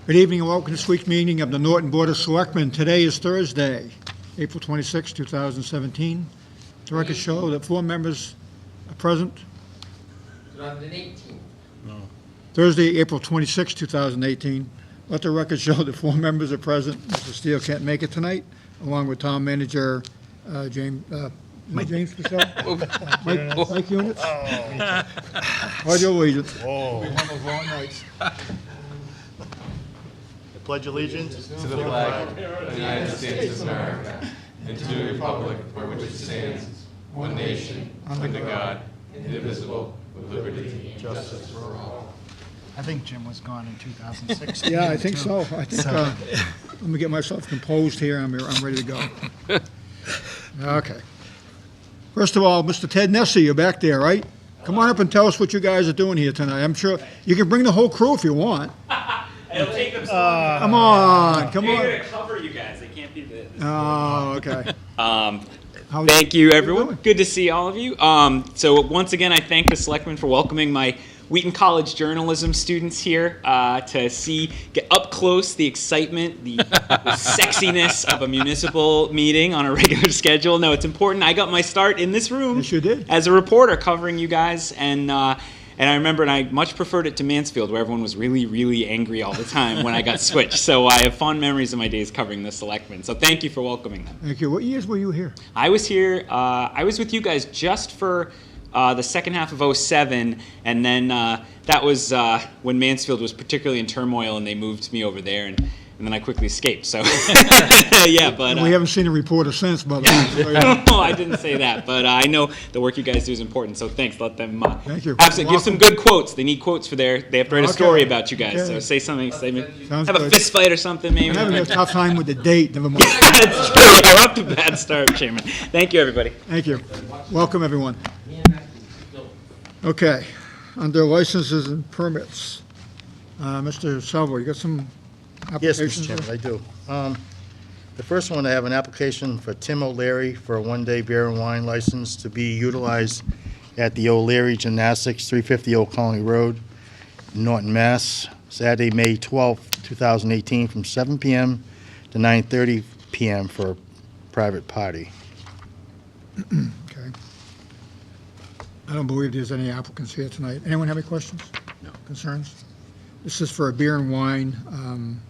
Good evening and welcome to this week's meeting of the Norton Board of Selectmen. Today is Thursday, April 26, 2017. The record show that 4 members are present. 2018. No. Thursday, April 26, 2018. Let the record show that 4 members are present. Mr. Steele can't make it tonight, along with Town Manager James Purcell. Mike Units. Pledge of allegiance. Oh. One of those long nights. I pledge allegiance to the flag of the United States of America and to the republic for which it stands, one nation, under God, indivisible, with liberty and justice for all. I think Jim was gone in 2016. Yeah, I think so. I think, let me get myself composed here. I'm ready to go. Okay. First of all, Mr. Ted Nessie, you're back there, right? Come on up and tell us what you guys are doing here tonight. I'm sure you can bring the whole crew if you want. It'll take them so long. Come on, come They're on. going to cover you guys. They can't be this. Oh, okay. Thank you, everyone. doing? Good to see all of you. So once again, I thank the Selectmen for welcoming my Wheaton College journalism students here to get up close the excitement, the sexiness of a municipal meeting on a regular schedule. No, it's important. I got my start in this room Yes, you did. as a reporter covering you guys, and I remember, and I much preferred it to Mansfield, where everyone was really, really angry all the time when I got switched. So I have fond memories of my days covering the Selectmen. So thank you for welcoming them. Thank you. What years were you here? I was here, I was with you guys just for the second half of '07, and then that was when Mansfield was particularly in turmoil, and they moved me over there, and then I quickly escaped. So, yeah, but We haven't seen a reporter since, by the way. no, I didn't say that, but I know the work you guys do is important. So thanks. Let them. Thank you. Absolutely, give some good quotes. They need quotes for they have to write a Okay. story about you guys. Okay. So say something. Sounds Have a good. fist fight or something, maybe. I'm having a tough time with the date. Never mind. That's true. You're up to a bad start, Chairman. Thank you, everybody. Thank you. Welcome, everyone. Okay. Under licenses and permits, Mr. Salvo, you got some Yes, applications? Mr. Chairman, I do. The first one, I have an application for Tim O'Leary for a one-day beer and wine license to be utilized at the O'Leary Gymnastics, 350 Old Colony Road, Norton, Mass., Saturday, May 12, 2018, from 7 p.m. to 9:30 p.m. for a private party. Okay. I don't believe there's any applicants here tonight. Anyone have any questions? No. Concerns? This is for a beer and wine,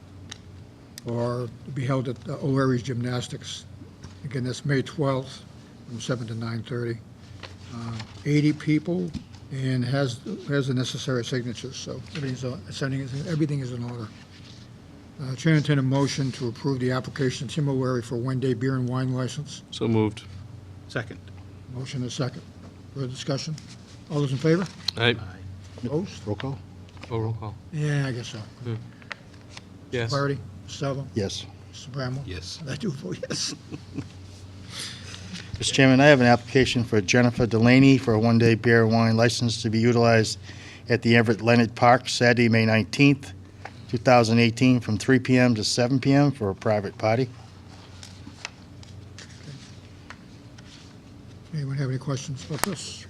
or to be held at the O'Leary's Gymnastics. Again, that's May 12th, from 7 to 9:30. 80 people, and has the necessary signatures, so everything is in order. Chair entertain a motion to approve the application of Tim O'Leary for a one-day beer and wine license. So moved. Second. Motion is second. Further discussion? All those in favor? Aye. Opposed? Roll call? Oh, roll call. Yeah, I guess so. Yes. Flaherty? Salvo? Yes. Mr. Bramwell? Yes. I do vote yes. Mr. Chairman, I have an application for Jennifer Delaney for a one-day beer and wine license to be utilized at the Everett Leonard Park, Saturday, May 19th, 2018, from 3 p.m. to 7 p.m. for a private party. Anyone have any questions about this?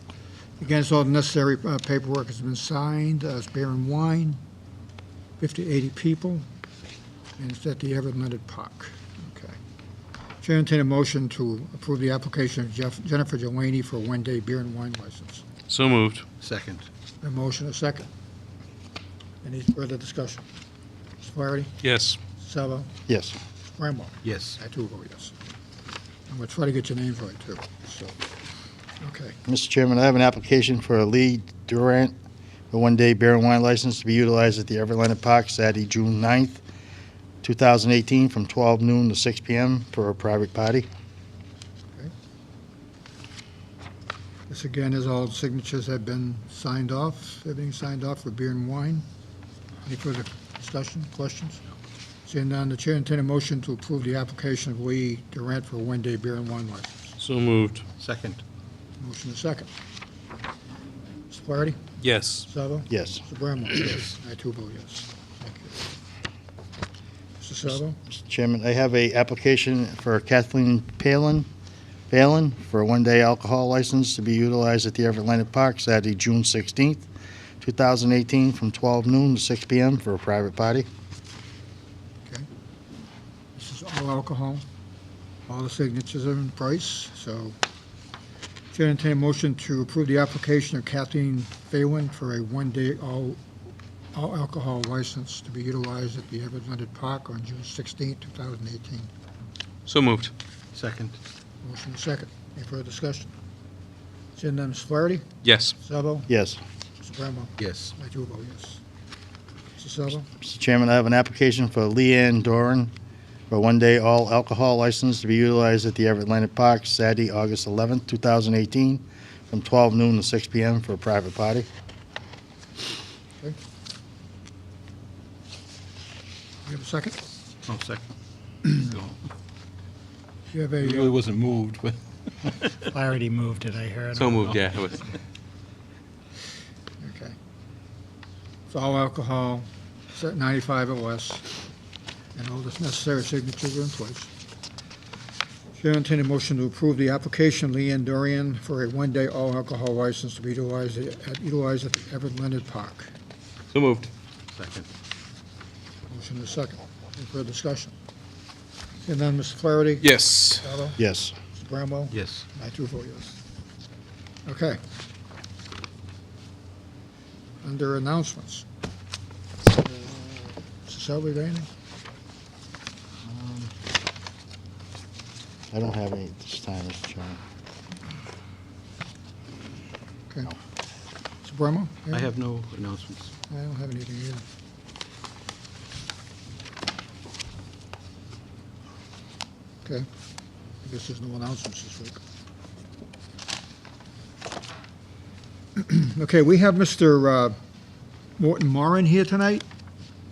Again, it's all the necessary paperwork has been signed. It's beer and wine, 50 to 80 people, and it's at the Everett Leonard Park. Okay. Chair entertain a motion to approve the application of Jennifer Delaney for a one-day beer and wine license. So moved. Second. A motion, a second. Any further discussion? Mr. Flaherty? Yes. Salvo? Yes. Bramwell? Yes. I too vote yes. And we'll try to get your names right, too. So, okay. Mr. Chairman, I have an application for a Lee Durant, a one-day beer and wine license to be utilized at the Everett Leonard Park, Saturday, June 9th, 2018, from 12 noon to 6 p.m. for a private party. This again is all signatures have been signed off, everything signed off for beer and wine. Any further discussion, questions? Seeing none, the chair entertain a motion to approve the application of Lee Durant for a one-day beer and wine license. So moved. Second. Motion is second. Mr. Flaherty? Yes. Salvo? Yes. Mr. Bramwell? Yes. I too vote yes. Thank you. Mr. Salvo? Mr. Chairman, I have a application for Kathleen Phelan for a one-day alcohol license to be utilized at the Everett Leonard Park, Saturday, June 16th, 2018, from 12 noon to 6 p.m. for a private party. is all alcohol. All the signatures are in price, so Chair entertain a motion to approve the application of Kathleen Faywin for a one-day all alcohol license to be utilized at the Everett Leonard Park on June 16, 2018. So moved. Second. Motion is second. Any further discussion? Seeing none, Mr. Flaherty? Yes. Sabo? Yes. Mr. Bramwell? Yes. I do vote yes. Mr. Sabo? Mr. Chairman, I have an application for Leanne Doran for a one-day all alcohol license to be utilized at the Everett Leonard Park Saturday, August 11th, 2018, from 12 noon to 6 p.m. for a private party. You have a second? Oh, second. You have It a, really wasn't moved, but Flaherty moved it, I heard. So moved, yeah. It was. okay. It's all alcohol, set 95 or less, and all the necessary signatures are in place. Chair entertain a motion to approve the application of Leanne Dorian for a one-day all alcohol license to be utilized at the Everett Leonard Park. So moved. second. Motion is second. Any further discussion? And then Mr. Flaherty? Yes. Sabo? Yes. Mr. Bramwell? Yes. I do vote yes. Okay. Under announcements. Mr. Selby, got anything? I don't have any at this time, Mr. Chairman. Okay. No. Mr. Bramwell? I have no announcements. I don't have anything either. Okay. I guess there's no announcements this week. Okay, we have Mr. Morton Moran here tonight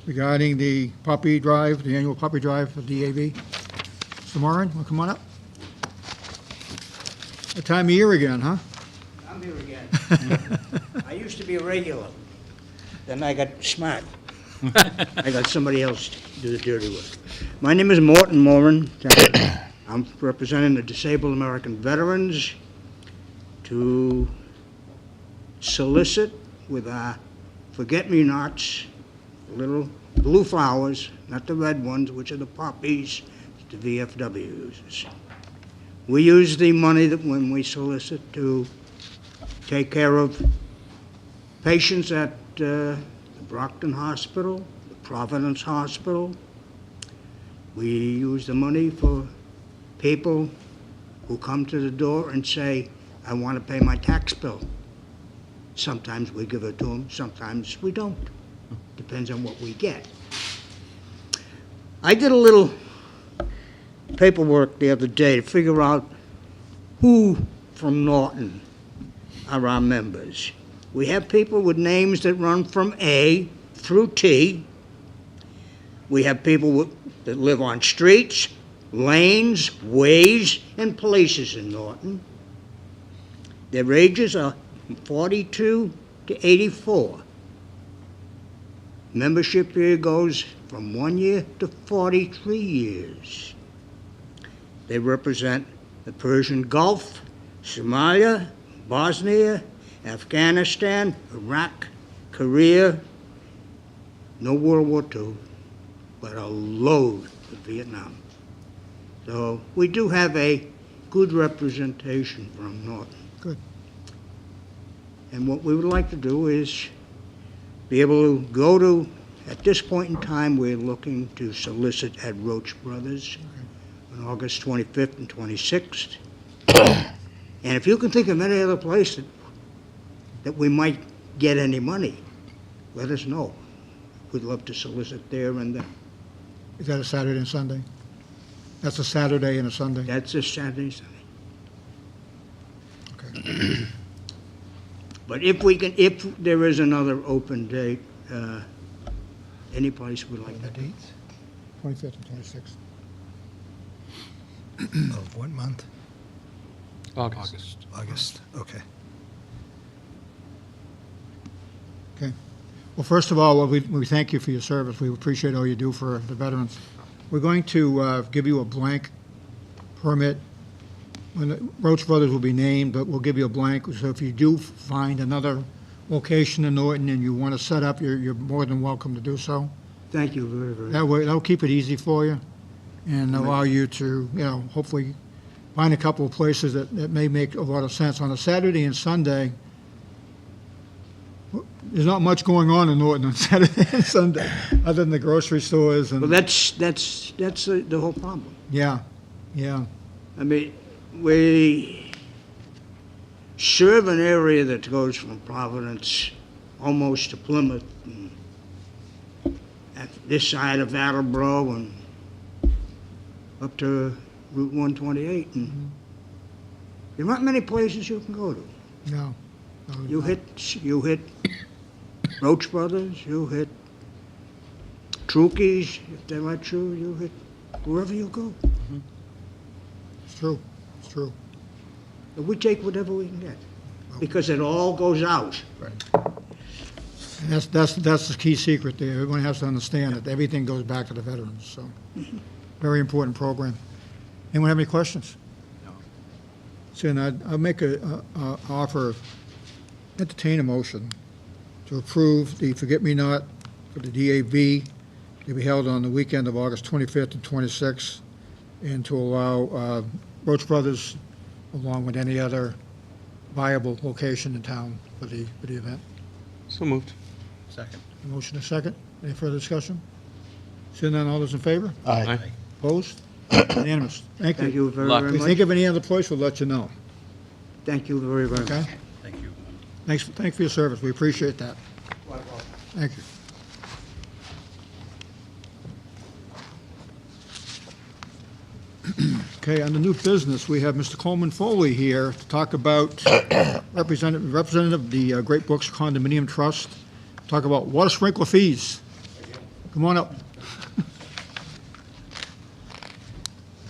regarding the puppy drive, the annual puppy drive for DAV. Mr. Moran, want to come on up? What time of year again, huh? I'm here again. I used to be a regular. Then I got smart. I got somebody else to do the dirty work. My name is Morton Moran. I'm representing the Disabled American Veterans to solicit with our forget-me-nots, little blue flowers, not the red ones, which are the poppies, the VFW uses. We use the money that when we solicit to take care of patients at the Brockton Hospital, the Providence Hospital. We use the money for people who come to the door and say, I want to pay my tax bill. Sometimes we give it to them, sometimes we don't. Depends on what we get. I did a little paperwork the other day to figure out who from Norton are our members. We have people with names that run from A through T. We have people that live on streets, lanes, ways, and places in Norton. Their ages are 42 to 84. Membership here goes from 1 year to 43 years. They represent the Persian Gulf, Somalia, Bosnia, Afghanistan, Iraq, Korea, no World War II, but a load of Vietnam. So we do have a good representation from Norton. Good. And what we would like to do is be able to go to, at this point in time, we're looking to solicit at Roach Brothers on August 25th and 26th. And if you can think of any other place that we might get any money, let us know. We'd love to solicit there and then. Is that a Saturday and Sunday? That's a Saturday and a Sunday? That's a Saturday, Sunday. Okay. But if there is another open date, any place we'd like The to. dates? 25th and 26th. Of what month? August. August, okay. Okay. Well, first of all, we thank you for your service. We appreciate all you do for the veterans. We're going to give you a blank permit. When the Roach Brothers will be named, but we'll give you a blank. So if you do find another location in Norton and you want to set up, you're more than welcome to do so. Thank you very, very much. That way, that'll keep it easy for you. and allow you to, hopefully find a couple of places that may make a lot of sense. On a Saturday and Sunday, there's not much going on in Norton on Saturday and Sunday, other than the grocery stores and. Well, that's the whole problem. Yeah. I mean, we serve an area that goes from Providence almost to Plymouth, and at this side of Attleboro and up to Route 128, and there aren't many places you can go to. No. You hit Roach Brothers, you hit Trukey's, if they let you, you hit wherever you go. It's true. And we take whatever we can get, because it all goes out. And that's the key secret there. Everyone has to understand that everything goes back to the veterans, so. Very important program. Anyone have any questions? No. So, then I'll make a offer, entertain a motion to approve the Forget-Me-Not for the DAV to be held on the weekend of August 25th and 26th, and to allow Roach Brothers, along with any other viable location in town for the event. So moved. Second. A motion and a second. Any further discussion? Seeing none, all those in favor? Aye. Opposed? Unanimous. Thank Thank you. you very, Luck. very If we much. think of any other place, we'll let you know, Thank you very, very much. okay? Thank you. Thanks for your service. We appreciate that. Thank you. Okay, on the new business, we have Mr. Coleman Foley here to talk about representative of the Great Brooks Condominium Trust, talk about water sprinkler fees. Come on up.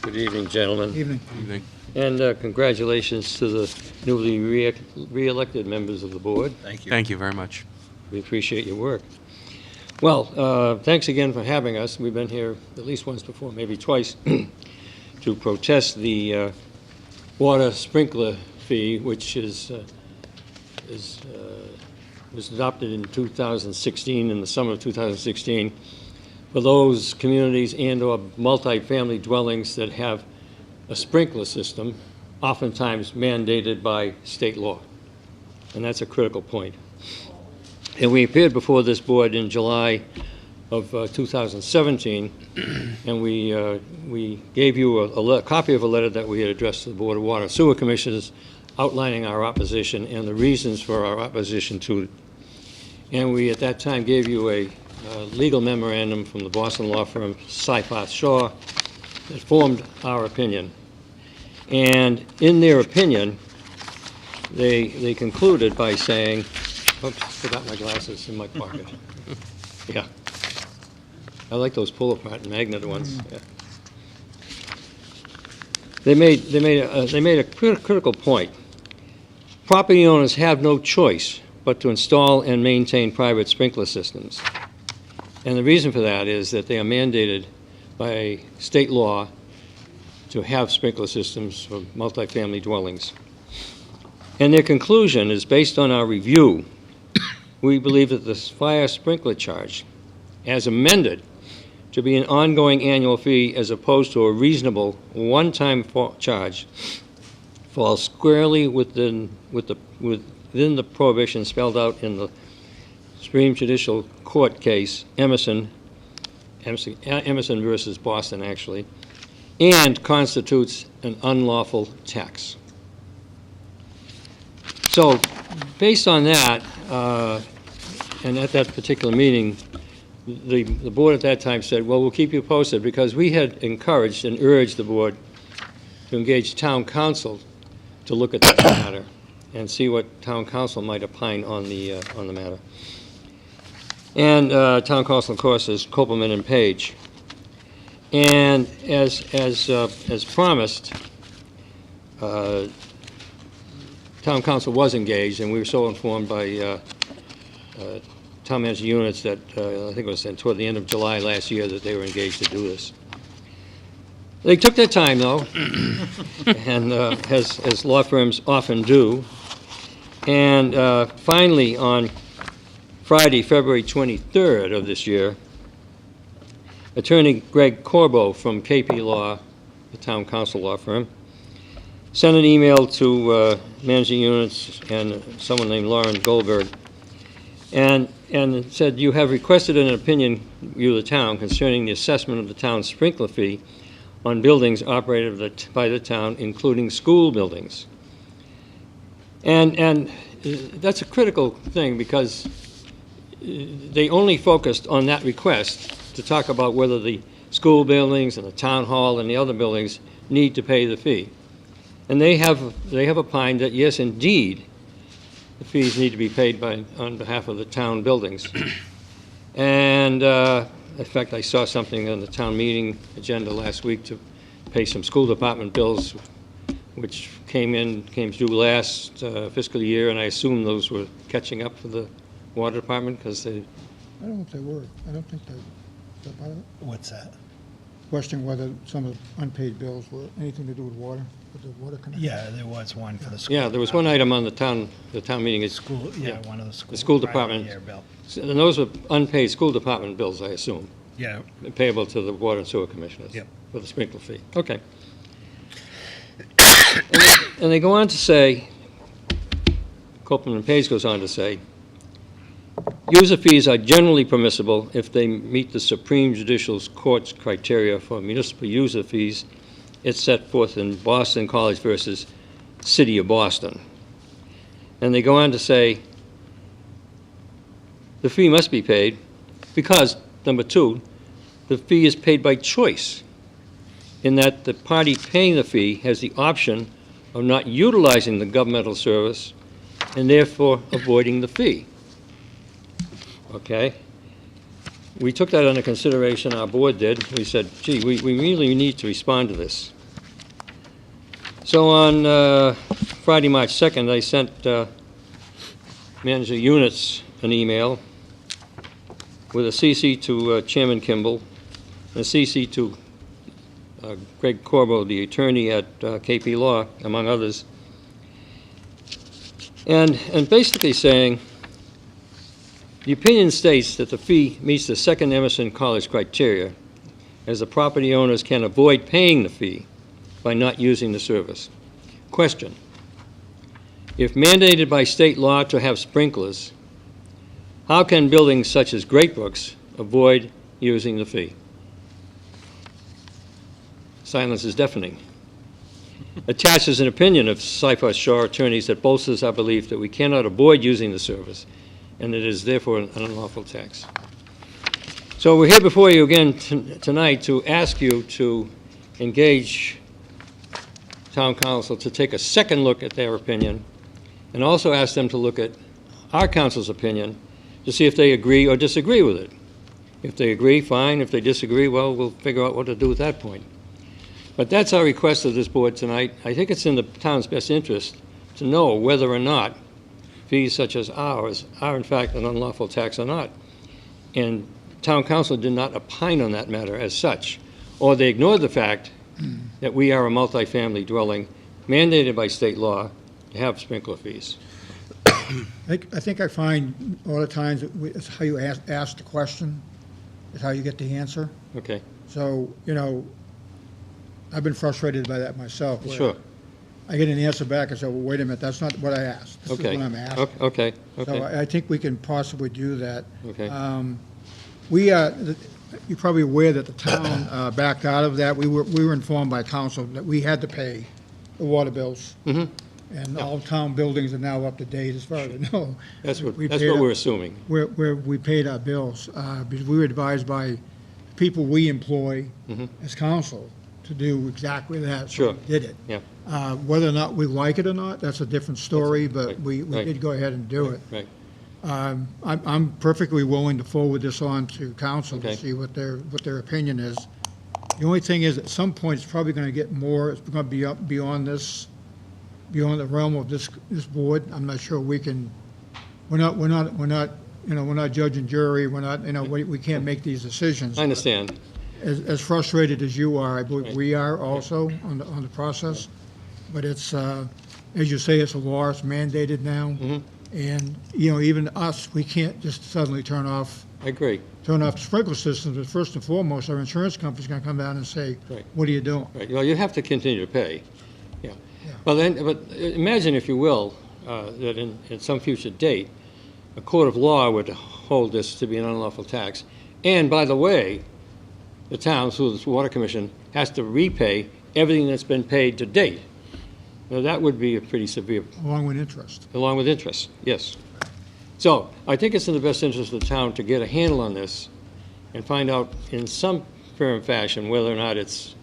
Good evening, gentlemen, Evening. Evening. and congratulations to the newly re-elected members of the board. Thank you. Thank you very much. We appreciate your work. Well, thanks again for having us. We've been here at least once before, maybe twice, to protest the water sprinkler fee, which was adopted in 2016, in the summer of 2016, for those communities and/or multifamily dwellings that have a sprinkler system, oftentimes mandated by state law. And that's a critical point. And we appeared before this board in July of 2017, and we gave you a copy of a letter that we had addressed to the Board of Water and Sewer Commissioners outlining our opposition and the reasons for our opposition to it. And we, at that time, gave you a legal memorandum from the Boston law firm Seyfarth Shaw that formed our opinion. And in their opinion, they concluded by saying, oops, forgot my glasses in my pocket. Yeah. I like those pull-apart magnet ones. Yeah. They made a critical point. Property owners have no choice but to install and maintain private sprinkler systems. And the reason for that is that they are mandated by state law to have sprinkler systems for multifamily dwellings. And their conclusion is based on our review. We believe that the fire sprinkler charge, as amended, to be an ongoing annual fee as opposed to a reasonable one-time charge, falls squarely within the prohibition spelled out in the Supreme Judicial Court case, Emerson versus Boston, actually, and constitutes an unlawful tax. So, based on that, and at that particular meeting, the board at that time said, well, we'll keep you posted, because we had encouraged and urged the board to engage town council to look at this matter and see what town council might opine on the matter. And town council, of course, is Copeland and Page. And as promised, town council was engaged, and we were so informed by town manager units that I think it was toward the end of July last year that they were engaged to do this. They took their time, though, and as law firms often do. And finally, on Friday, February 23rd of this year, Attorney Greg Corbo from KP Law, the town council law firm, sent an email to managing units and someone named Lauren Goldberg, and said, you have requested an opinion, you the town, concerning the assessment of the town's sprinkler fee on buildings operated by the town, including school buildings. And that's a critical thing, because they only focused on that request to talk about whether the school buildings and the town hall and the other buildings need to pay the fee. And they have opined that, yes, indeed, the fees need to be paid on behalf of the town buildings. And in fact, I saw something on the town meeting agenda last week to pay some school department bills, which came due last fiscal year, and I assume those were catching up for the water department, because they, I don't know if they were. I don't think they, What's that? question whether some of the unpaid bills were anything to do with water, with the water connection. Yeah, there was one for the school. yeah, there was one item on the town meeting, it's, School, yeah, one of the school. The school private department. year bill. and those were unpaid school department bills, I assume, Yeah, payable to the water and sewer commissioners. Yep. For the sprinkler fee. Okay. And they go on to say, Copeland and Page goes on to say, user fees are generally permissible if they meet the Supreme Judicial Court's criteria for municipal user fees. It's set forth in Boston College versus City of Boston. And they go on to say, the fee must be paid because, number two, the fee is paid by choice, in that the party paying the fee has the option of not utilizing the governmental service and therefore avoiding the fee. Okay? We took that under consideration, our board did. We said, gee, we really need to respond to this. So on Friday, March 2nd, I sent Manager Units an email with a CC to Chairman Kimball, and a CC to Greg Corbo, the attorney at KP Law, among others, and basically saying, the opinion states that the fee meets the second Emerson College criteria, as the property owners can avoid paying the fee by not using the service. Question: if mandated by state law to have sprinklers, how can buildings such as Great Brooks avoid using the fee? Silence is deafening. Attached is an opinion of Cypress Shore attorneys that bolsters our belief that we cannot avoid using the service, and it is therefore an unlawful tax. So we're here before you again tonight to ask you to engage town council to take a second look at their opinion, and also ask them to look at our council's opinion to see if they agree or disagree with it. If they agree, fine. If they disagree, well, we'll figure out what to do at that point. But that's our request of this board tonight. I think it's in the town's best interest to know whether or not fees such as ours are in fact an unlawful tax or not. And town council did not opine on that matter as such, or they ignored the fact that we are a multifamily dwelling mandated by state law to have sprinkler fees. I think I find all the times it's how you ask the question is how you get the answer. Okay, So, I've been frustrated by that myself. where sure. I get an answer back and say, well, wait a minute, that's not what I asked. This is Okay. what I'm asking. Okay, So okay, I think we can possibly do that. okay. You're probably aware that the town backed out of that. We were informed by council that we had to pay the water bills. Mhm. And all town buildings are now up to date as far as I know. That's what We paid we're up- assuming. Where we paid our bills, because we were advised by people we employ Mhm. as council to do exactly that. Sure. So we did it. Yeah. Whether or not we like it or not, that's a different story, but right, we right. did go ahead and do it. Right. I'm perfectly willing to forward this on to council Okay. to see what their opinion is. The only thing is, at some point, it's probably going to get more, it's going to be up beyond this, beyond the realm of this board. I'm not sure we can, we're not judge and jury, we're not, we can't make these decisions. I understand. As frustrated as you are, I believe Right. we are also on the process. But it's, as you say, it's a law, it's mandated now. Mhm. And, even us, we can't just suddenly turn off I agree. turn off the sprinkler systems, but first and foremost, our insurance company's gonna come down and say, Right. what are you doing? Right, well, you have to continue to pay, yeah. Yeah. But imagine, if you will, that in some future date, a court of law would hold this to be an unlawful tax. And by the way, the town, through the Water Commission, has to repay everything that's been paid to date. Now, that would be a pretty severe, Along with interest. along with interest, yes. So I think it's in the best interest of the town to get a handle on this and find out in some firm fashion whether or not it's,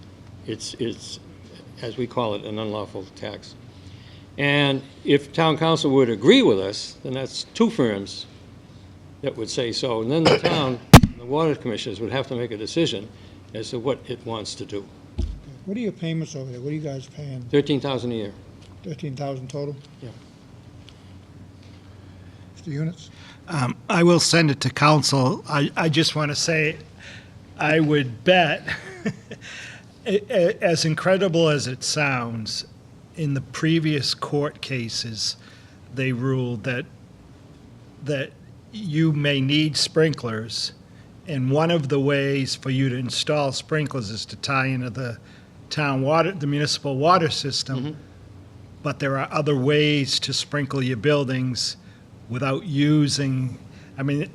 as we call it, an unlawful tax. And if town council would agree with us, then that's two firms that would say so. And then the town, the water commissioners would have to make a decision as to what it wants to do. What are your payments over there? What are you guys paying? $13,000 a year. 13,000 total? Yeah. Mr. Units? I will send it to council. I just want to say, I would bet, as incredible as it sounds, in the previous court cases, they ruled that you may need sprinklers, and one of the ways for you to install sprinklers is to tie into the town water, the municipal water system. But there are other ways to sprinkle your buildings without using, I mean,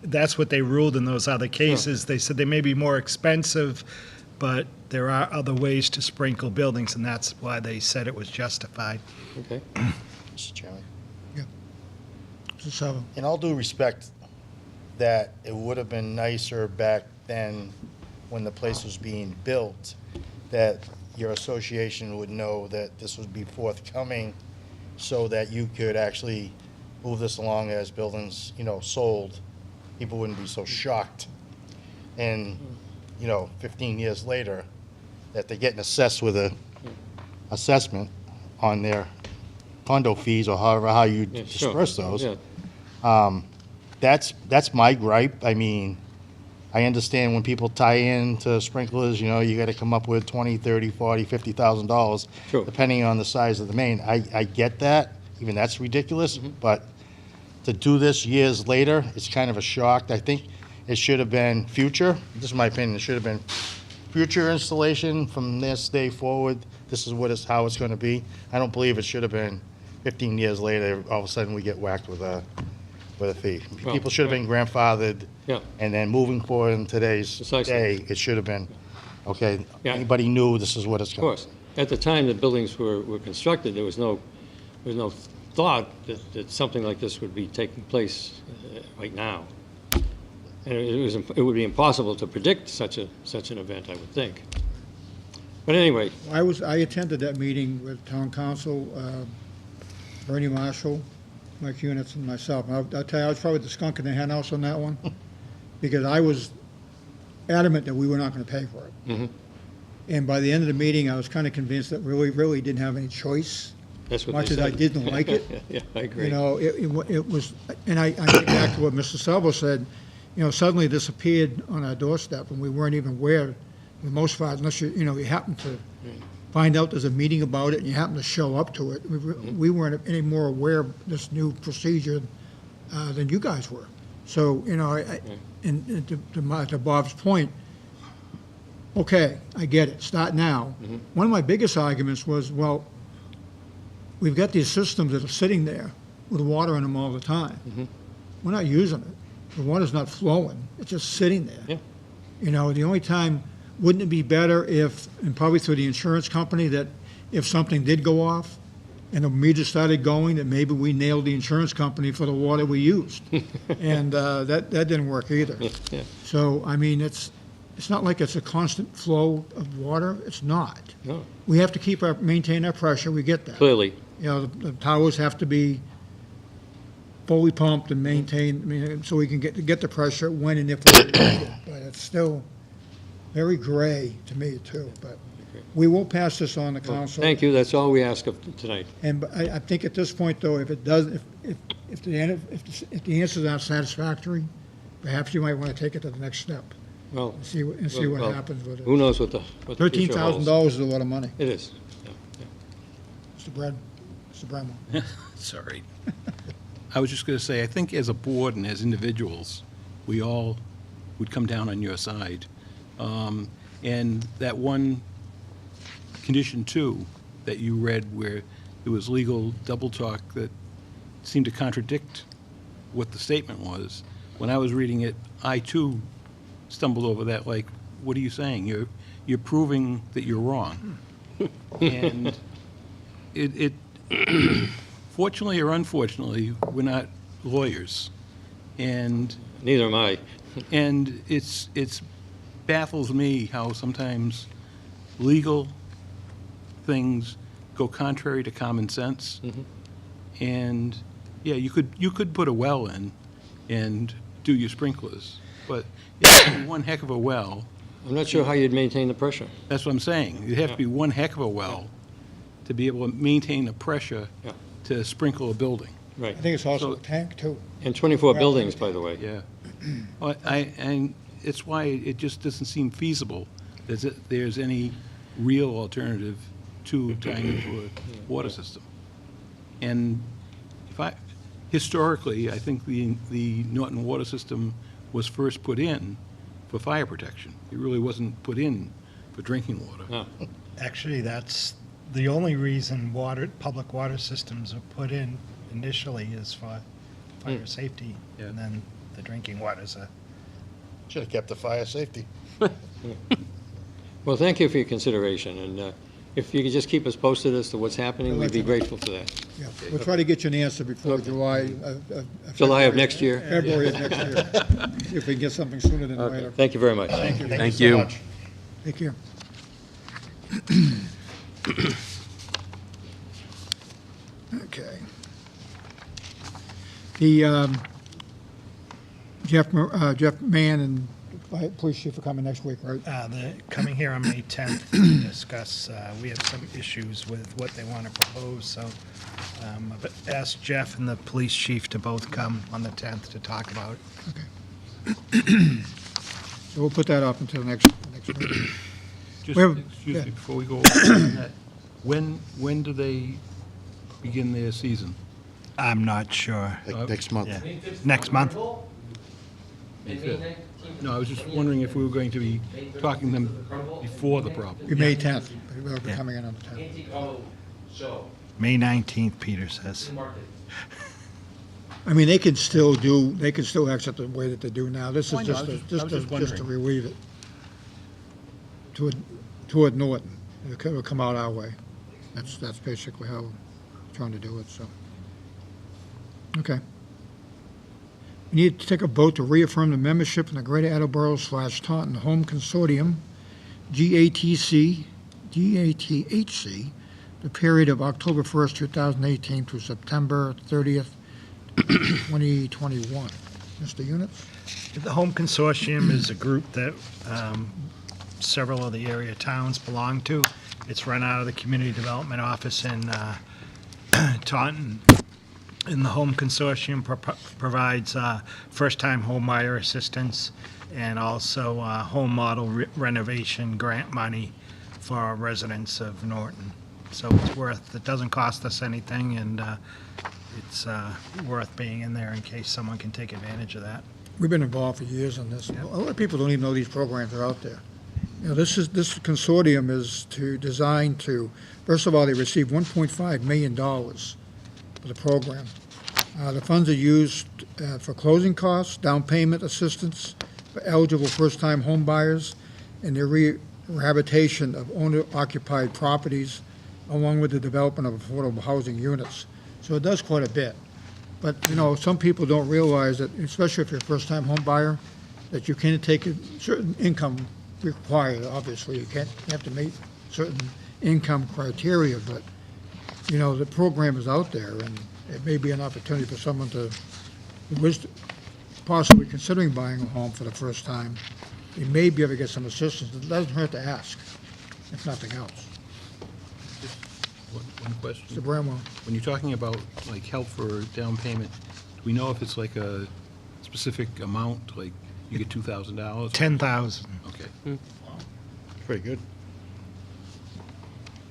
that's what they ruled in those other cases. They said they may be more expensive, but there are other ways to sprinkle buildings, and that's why they said it was justified. Okay. Mr. Chairman. Mr. Savo? In all due respect, that it would have been nicer back then when the place was being built, that your association would know that this would be forthcoming so that you could actually move this along as buildings, sold. People wouldn't be so shocked. And, 15 years later, that they're getting assessed with a assessment on their condo fees or how you Yeah, sure. disperse those. Yeah. That's my gripe. I mean, I understand when people tie in to sprinklers, you gotta come up with $20, $30, $40, $50,000, Sure. depending on the size of the main. I get that, even that's ridiculous, but to do this years later, it's kind of a shock. I think it should have been future, this is my opinion, it should have been future installation from this day forward. This is how it's gonna be. I don't believe it should have been 15 years later, all of a sudden we get whacked with a fee. Well, People should have been grandfathered, Yeah. and then moving forward in today's Precisely. day, it should have been, okay, Yeah. anybody knew this is what it's Of going to course. At the time the buildings were constructed, there was no thought that something like this would be taking place right now. And it would be impossible to predict such an event, I would think. But anyway, I attended that meeting with town council, Bernie Marshall, Mike Units, and myself. I'll tell you, I was probably the skunk in the henhouse on that one, because I was adamant that we were not going to pay for it. Mhm. And by the end of the meeting, I was kind of convinced that we really didn't have any choice, that's what much they as I said. didn't like it. Yeah, I agree. It was, and I think back to what Mr. Salvo said, suddenly this appeared on our doorstep, and we weren't even aware, for the most part, unless you happen to find out there's a meeting about it and you happen to show up to it. We weren't any more aware of this new procedure than you guys were. So, and to Bob's point, okay, I get it, start now. One of my biggest arguments was, well, we've got these systems that are sitting there with water in them all the time. We're not using it. The water's not flowing, it's just sitting there. Yeah. The only time, wouldn't it be better if, and probably through the insurance company, that if something did go off and the meter started going, that maybe we nailed the insurance company for the water we used? And that didn't work either. Yeah. So, I mean, it's not like it's a constant flow of water, it's not. No, We have to maintain our pressure, we get that. clearly. The towers have to be fully pumped and maintained, so we can get the pressure when and if we need it. But it's still very gray to me, too. But we will pass this on to Well, council. thank you, that's all we ask of tonight. And I think at this point, though, if it does, if the answers aren't satisfactory, perhaps you might want to take it to the next step Well, and see what well, happens with who it. knows what the future holds. $13,000 is a lot of money. It is. Yeah, yeah. Mr. Bradmore. Sorry. I was just going to say, I think as a board and as individuals, we all would come down on your side. And that one condition two that you read where it was legal double talk that seemed to contradict what the statement was, when I was reading it, I too stumbled over that, like, what are you saying? You're proving that you're wrong. And it fortunately or unfortunately, we're not lawyers. And Neither am I. and it's baffles me how sometimes legal things go contrary to common sense. And yeah, you could put a well in and do your sprinklers, but it has to be one heck of a well. I'm not sure how you'd maintain the pressure. That's what I'm saying. It'd have to be one heck of a well to be able to maintain the pressure Yeah. to sprinkle a building. Right. I think it's also So- a tank, too. And 24 buildings, by the way. Yeah. Well, and it's why it just doesn't seem feasible that there's any real alternative to tying into a water system. And historically, I think the Norton water system was first put in for fire protection. It really wasn't put in for drinking water. No. Actually, that's the only reason public water systems are put in initially is for fire safety. Yeah. And then the drinking water's a Should have kept the fire safety. Well, thank you for your consideration, and if you could just keep us posted as to what's happening, we'd be grateful for that. Yeah, we'll try to get you an answer before July. July of next year? February of next year. See if we can get something sooner than Okay, later. thank you very much. Thank you. Take care. Okay. The Jeff Mann and Police Chief are coming next week, right? They're coming here on May 10th to discuss, we have some issues with what they want to propose, so I've asked Jeff and the police chief to both come on the 10th to talk about it. So we'll put that up until the next meeting. Just, We have- excuse yeah. me, before we go over that, when do they begin their season? I'm not sure. Like next month. Yeah. Next month? No, I was just wondering if we were going to be talking to them before the problem. Be May 10th. We'll be coming in on the 10th. May 19th, Peter says. I mean, they can still exit the way that they do now. This Oh, I is know. just I was just just to wondering. relieve it toward Norton. It'll come out our way. That's basically how we're trying to do it, so. Okay. We need to take a vote to reaffirm the membership in the Greater Attleboro/Taunton Home Consortium, GATHC, the period of October 1st, 2018 through September 30th, 2021. Mr. Units? The Home Consortium is a group that several of the area towns belong to. It's run out of the Community Development Office in Taunton. And the Home Consortium provides first-time home buyer assistance and also home model renovation grant money for residents of Norton. So it doesn't cost us anything, and it's worth being in there in case someone can take advantage of that. We've been involved for years on this. A lot of people don't even know these programs are out there. You know, this consortium is designed to, first of all, they receive $1.5 million for the program. The funds are used for closing costs, down payment assistance for eligible first-time home buyers, and the rehabilitation of owner-occupied properties, along with the development of affordable housing units. So it does quite a bit. But, you know, some people don't realize that, especially if you're a first-time home buyer, that you can't take a certain income required, obviously. You have to meet certain income criteria, but, you know, the program is out there, and it may be an opportunity for someone who is possibly considering buying a home for the first time. They may be able to get some assistance. It doesn't hurt to ask, if nothing else. One question. Mr. Bramwell? When you're talking about like help for down payment, do we know if it's like a specific amount, like you get $2,000? $10,000. Okay. Pretty good.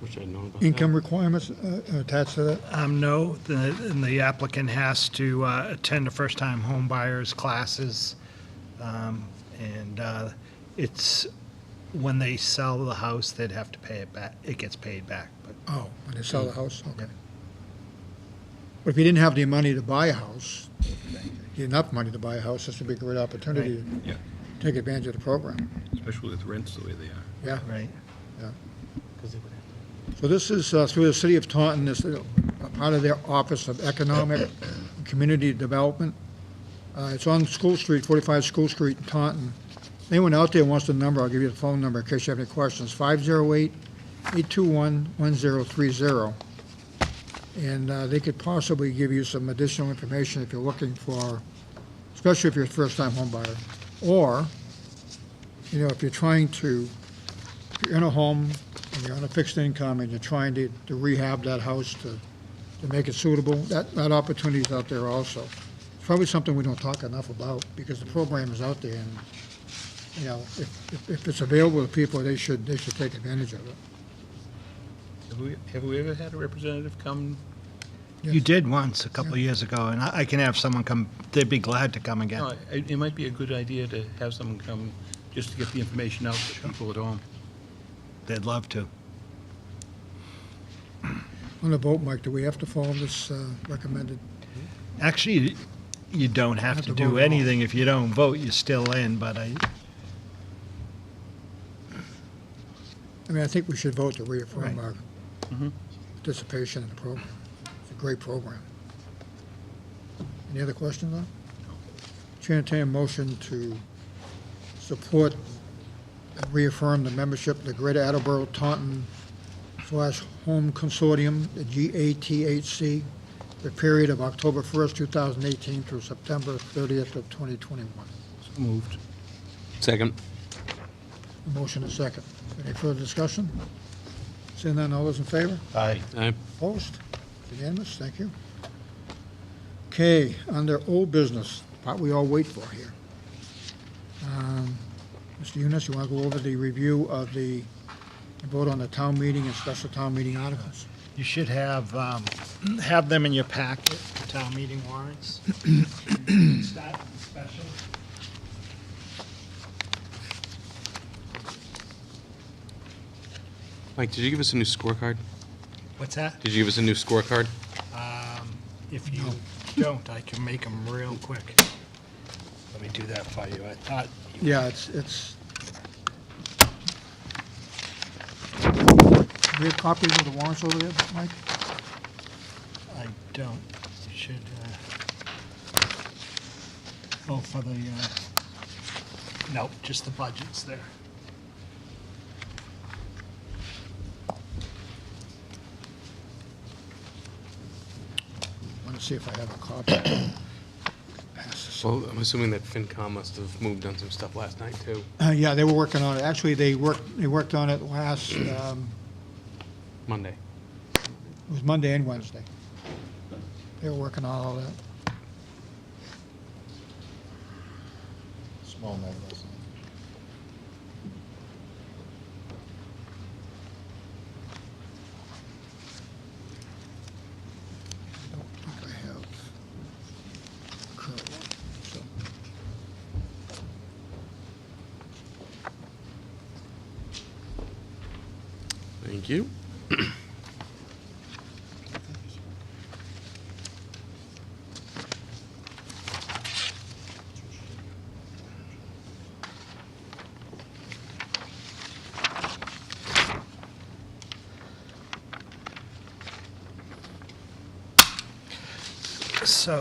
Wish I'd known about Income requirements attached to that? No, the applicant has to attend the first-time home buyers classes And it's, when they sell the house, they'd have to pay it back. It gets paid back, but Oh, when they sell the house, okay. But if you didn't have the money to buy a house, enough money to buy a house, this would be a great opportunity Yeah, to take advantage of the program. especially with rents the way they are. Yeah. right. So this is through the city of Taunton, this is a part of their Office of Economic and Community Development. It's on School Street, 45 School Street, Taunton. Anyone out there wants the number, I'll give you the phone number in case you have any questions, 508-821-1030. And they could possibly give you some additional information if you're looking for, especially if you're a first-time home buyer. Or, you know, if you're trying to, if you're in a home and you're on a fixed income and you're trying to rehab that house to make it suitable, that opportunity is out there also. It's probably something we don't talk enough about because the program is out there and, you know, if it's available to people, they should take advantage of it. Have we ever had a representative come? You did once, a couple of years ago, and I can have someone come, they'd be glad to come again. No, it might be a good idea to have someone come just to get the information out to people at home. They'd love to. On the vote, Mike, do we have to follow this recommended? Actually, you don't have to do anything if you don't vote, you're still in, but I mean, I think we should vote to reaffirm our participation in the program. It's a great program. Any other questions on it? Chair, entertain a motion to support and reaffirm the membership of the Greater Attleboro Taunton / Home Consortium, the GATHC, the period of October 1st, 2018 through September 30th of 2021. So moved. Second. Motion is second. Any further discussion? Seeing none, all those in favor? Aye. Aye. Opposed? Unanimous, thank you. Okay, under old business, part we all wait for here. Mr. Yunus, you want to go over the review of the vote on the town meeting and special town meeting articles? you should have them in your packet, the town meeting warrants. Start with special. Mike, did you give us a new scorecard? What's that? Did you give us a new scorecard? If you don't, I can make them real quick. Let me do that for you. I thought, Yeah, it's, do we have copies of the warrants over there, Mike? I don't. You should, oh, for the, no, just the budgets there. I want to see if I have a copy. Well, I'm assuming that FinCom must have moved on some stuff last night, too. Yeah, they were working on it. Actually, they worked on it last, it Monday. was Monday and Wednesday. They were working on all that. Small note, that's all. I don't think I have current one, so. Thank you.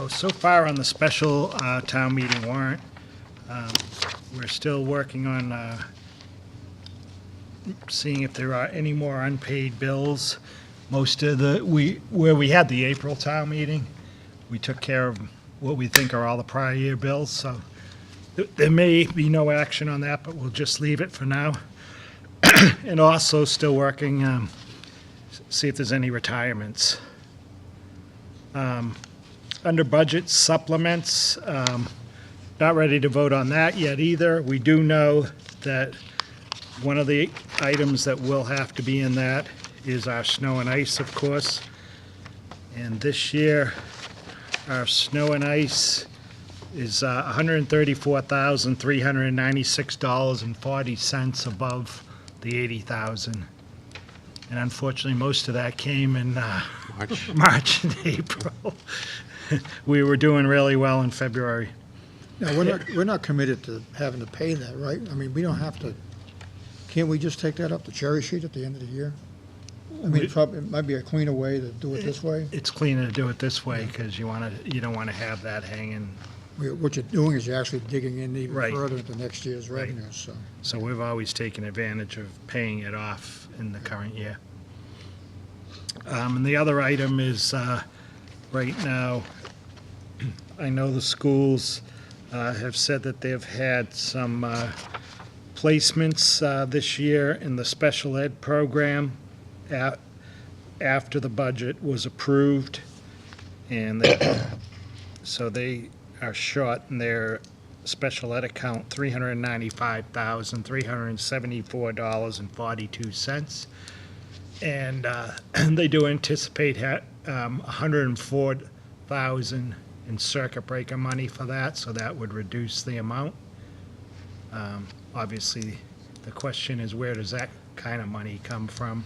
So far on the special town meeting warrant, we're still working on seeing if there are any more unpaid bills. Most of where we had the April town meeting, we took care of what we think are all the prior year bills, so there may be no action on that, but we'll just leave it for now. And also still working, see if there's any retirements. Under budget supplements, not ready to vote on that yet either. We do know that one of the items that will have to be in that is our snow and ice, of course. And this year, our snow and ice is $134,396.40 above the 80,000. And unfortunately, most of that came in March. March and April. We were doing really well in February. Now, we're not committed to having to pay that, right? I mean, we don't have to, can't we just take that up the cherry sheet at the end of the year? I mean, it might be a cleaner way to do it this way. It's cleaner to do it this way because you don't want to have that hanging. What you're doing is you're actually digging in even Right. further into next year's Right. revenues, so. So we've always taken advantage of paying it off in the current year. And the other item is, right now, I know the schools have said that they've had some placements this year in the special ed program after the budget was approved. And so they are short in their special ed account $395,374.42. And they do anticipate $104,000 in circuit breaker money for that, so that would reduce the amount. Obviously, the question is, where does that kind of money come from?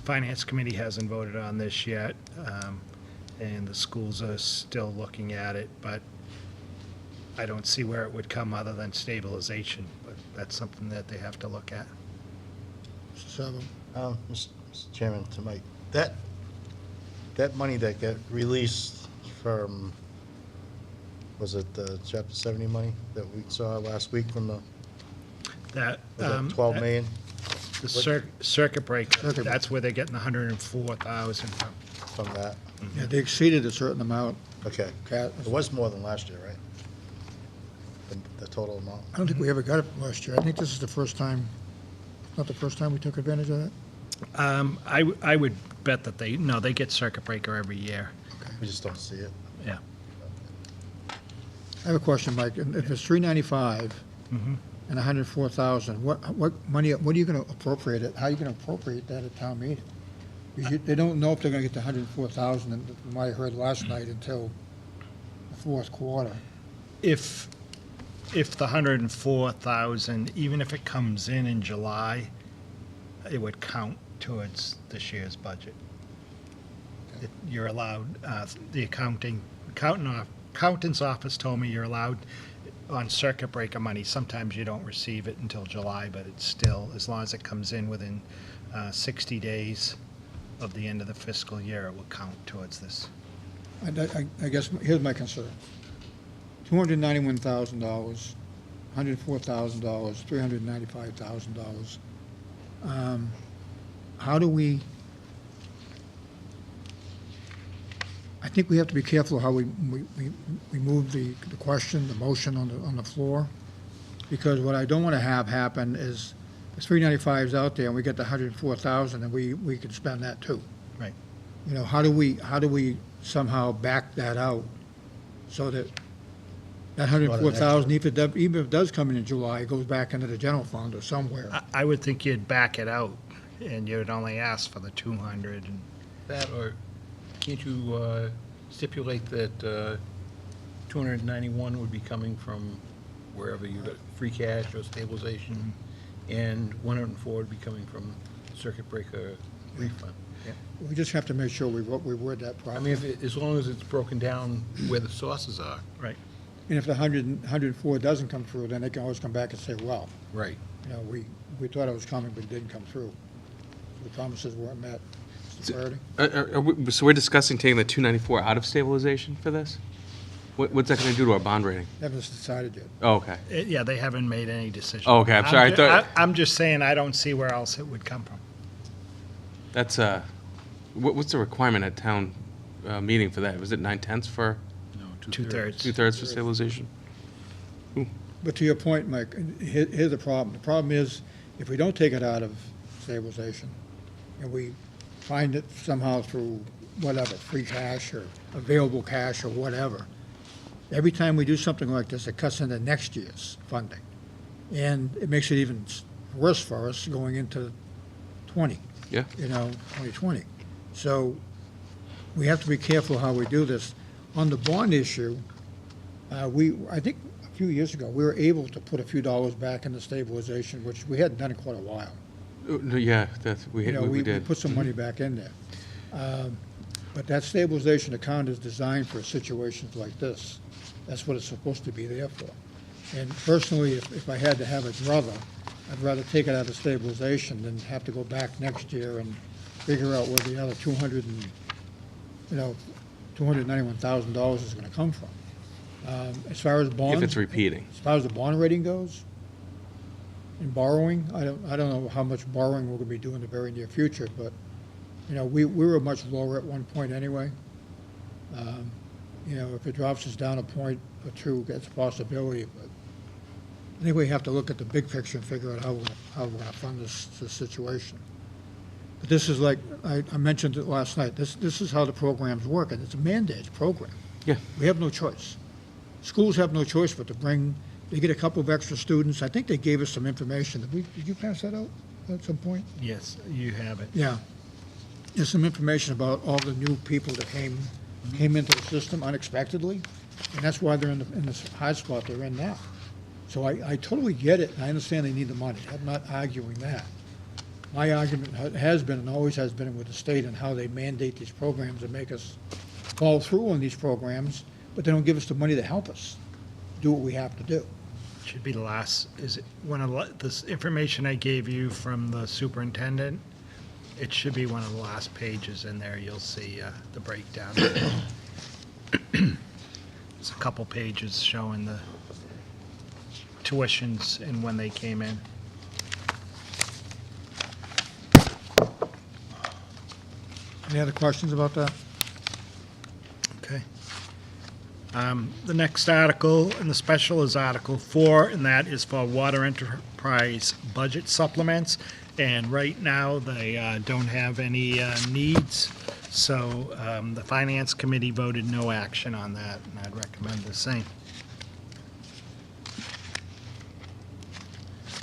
Finance Committee hasn't voted on this yet, and the schools are still looking at it, but I don't see where it would come other than stabilization, but that's something that they have to look at. So, Mr. Chairman, to Mike, that money that got released from, was it the Chapter 70 money that we saw last week from the, That, was that 12 million? the circuit breaker, that's where they're getting the 104,000 from. From that? yeah, they exceeded a certain amount. Okay. Cat- It was more than last year, right? The total amount? I don't think we ever got it last year. I think this is the first time, not the first time we took advantage of that? I would bet that they get circuit breaker every year. We just don't see it. Yeah. I have a question, Mike. If it's 395 and 104,000, what money, what are you going to appropriate it? How are you going to appropriate that at town meeting? They don't know if they're going to get the 104,000, from what I heard last night, until the fourth quarter. If the 104,000, even if it comes in July, it would count towards this year's budget. You're allowed, the accountant's office told me you're allowed on circuit breaker money. Sometimes you don't receive it until July, but it's still, as long as it comes in within 60 days of the end of the fiscal year, it will count towards this. I guess, here's my concern. $291,000, $104,000, $395,000. How do we, I think we have to be careful how we move the question, the motion on the floor, because what I don't want to have happen is the 395 is out there and we get the 104,000 and we can spend that too. Right. You know, how do we somehow back that out so that that 104,000, even if it does come in July, it goes back into the general fund or somewhere? I would think you'd back it out, and you'd only ask for the 200. And That, or can't you stipulate that 291 would be coming from wherever you got free cash or stabilization, and 104 would be coming from circuit breaker refund? We just have to make sure we word that I properly. mean, as long as it's broken down where the sources are. Right. And if the 104 doesn't come through, then they can always come back and say, well, Right. you know, we thought it was coming, but it didn't come through. The promises weren't met. Mr. Flaherty? So we're discussing taking the 294 out of stabilization for this? What's that going to do to our bond rating? Haven't decided yet. Oh, okay. Yeah, they haven't made any decision. Oh, okay, I'm sorry, I thought- I'm just saying, I don't see where else it would come from. That's, what's the requirement at town meeting for that? Was it 9/10 for, No, Two-thirds. 2/3 for stabilization? But to your point, Mike, here's the problem. The problem is, if we don't take it out of stabilization, and we find it somehow through whatever, free cash or available cash or whatever, every time we do something like this, it cuts into next year's funding. And it makes it even worse for us going into 20. Yeah. 2020. So we have to be careful how we do this. On the bond issue, I think a few years ago, we were able to put a few dollars back into stabilization, which we hadn't done in quite a while. No, yeah, that's, we You know, we we did. put some money back in there. But that stabilization account is designed for situations like this. That's what it's supposed to be there for. And personally, if I had to have a druther, I'd rather take it out of stabilization than have to go back next year and figure out where the other $291,000 is gonna come from. As far as bonds. If it's repeating. As far as the bond rating goes, in borrowing, I don't know how much borrowing we're gonna be doing in the very near future, but, you know, we were much lower at one point anyway. You know, if it drops us down a point or two, that's a possibility, but I think we have to look at the big picture and figure out how we're gonna fund this situation. But this is like, I mentioned it last night, this is how the programs work, and it's a mandated program. Yeah. We have no choice. Schools have no choice but to bring, they get a couple of extra students. I think they gave us some information. Did you pass that out at some point? Yes, you have it. Yeah. There's some information about all the new people that came into the system unexpectedly, and that's why they're in this high spot they're in now. So I totally get it, and I understand they need the money. I'm not arguing that. My argument has been and always has been with the state and how they mandate these programs and make us follow through on these programs, but they don't give us the money to help us do what we have to do. Should be the last, is it, this information I gave you from the superintendent, it should be one of the last pages in there, you'll see the breakdown. It's a couple pages showing the tuitions and when they came in. Any other questions about that? Okay. The next article in the special is Article 4, and that is for water enterprise budget supplements. And right now, they don't have any needs, so the Finance Committee voted no action on that, and I'd recommend the same.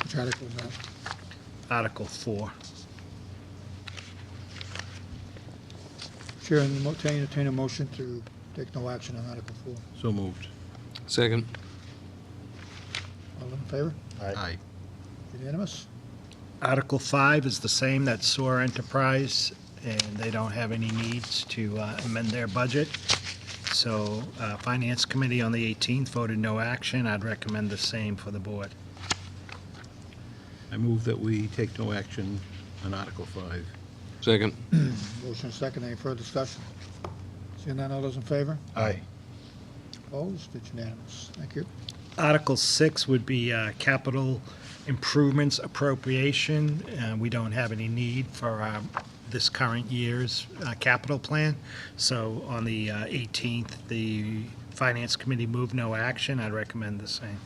Which article is that? Article 4. Chair, entertain a motion to take no action on Article 4. So moved. Second. All in favor? Aye. Unanimous? Article 5 is the same, that's sewer enterprise, and they don't have any needs to amend their budget. So Finance Committee on the 18th voted no action. I'd recommend the same for the board. I move that we take no action on Article 5. Second. Motion second. Any further discussion? Seeing none, all those in favor? Aye. Opposed? It's unanimous. Thank you. Article 6 would be capital improvements appropriation. We don't have any need for this current year's capital plan. So on the 18th, the Finance Committee moved no action. I'd recommend the same.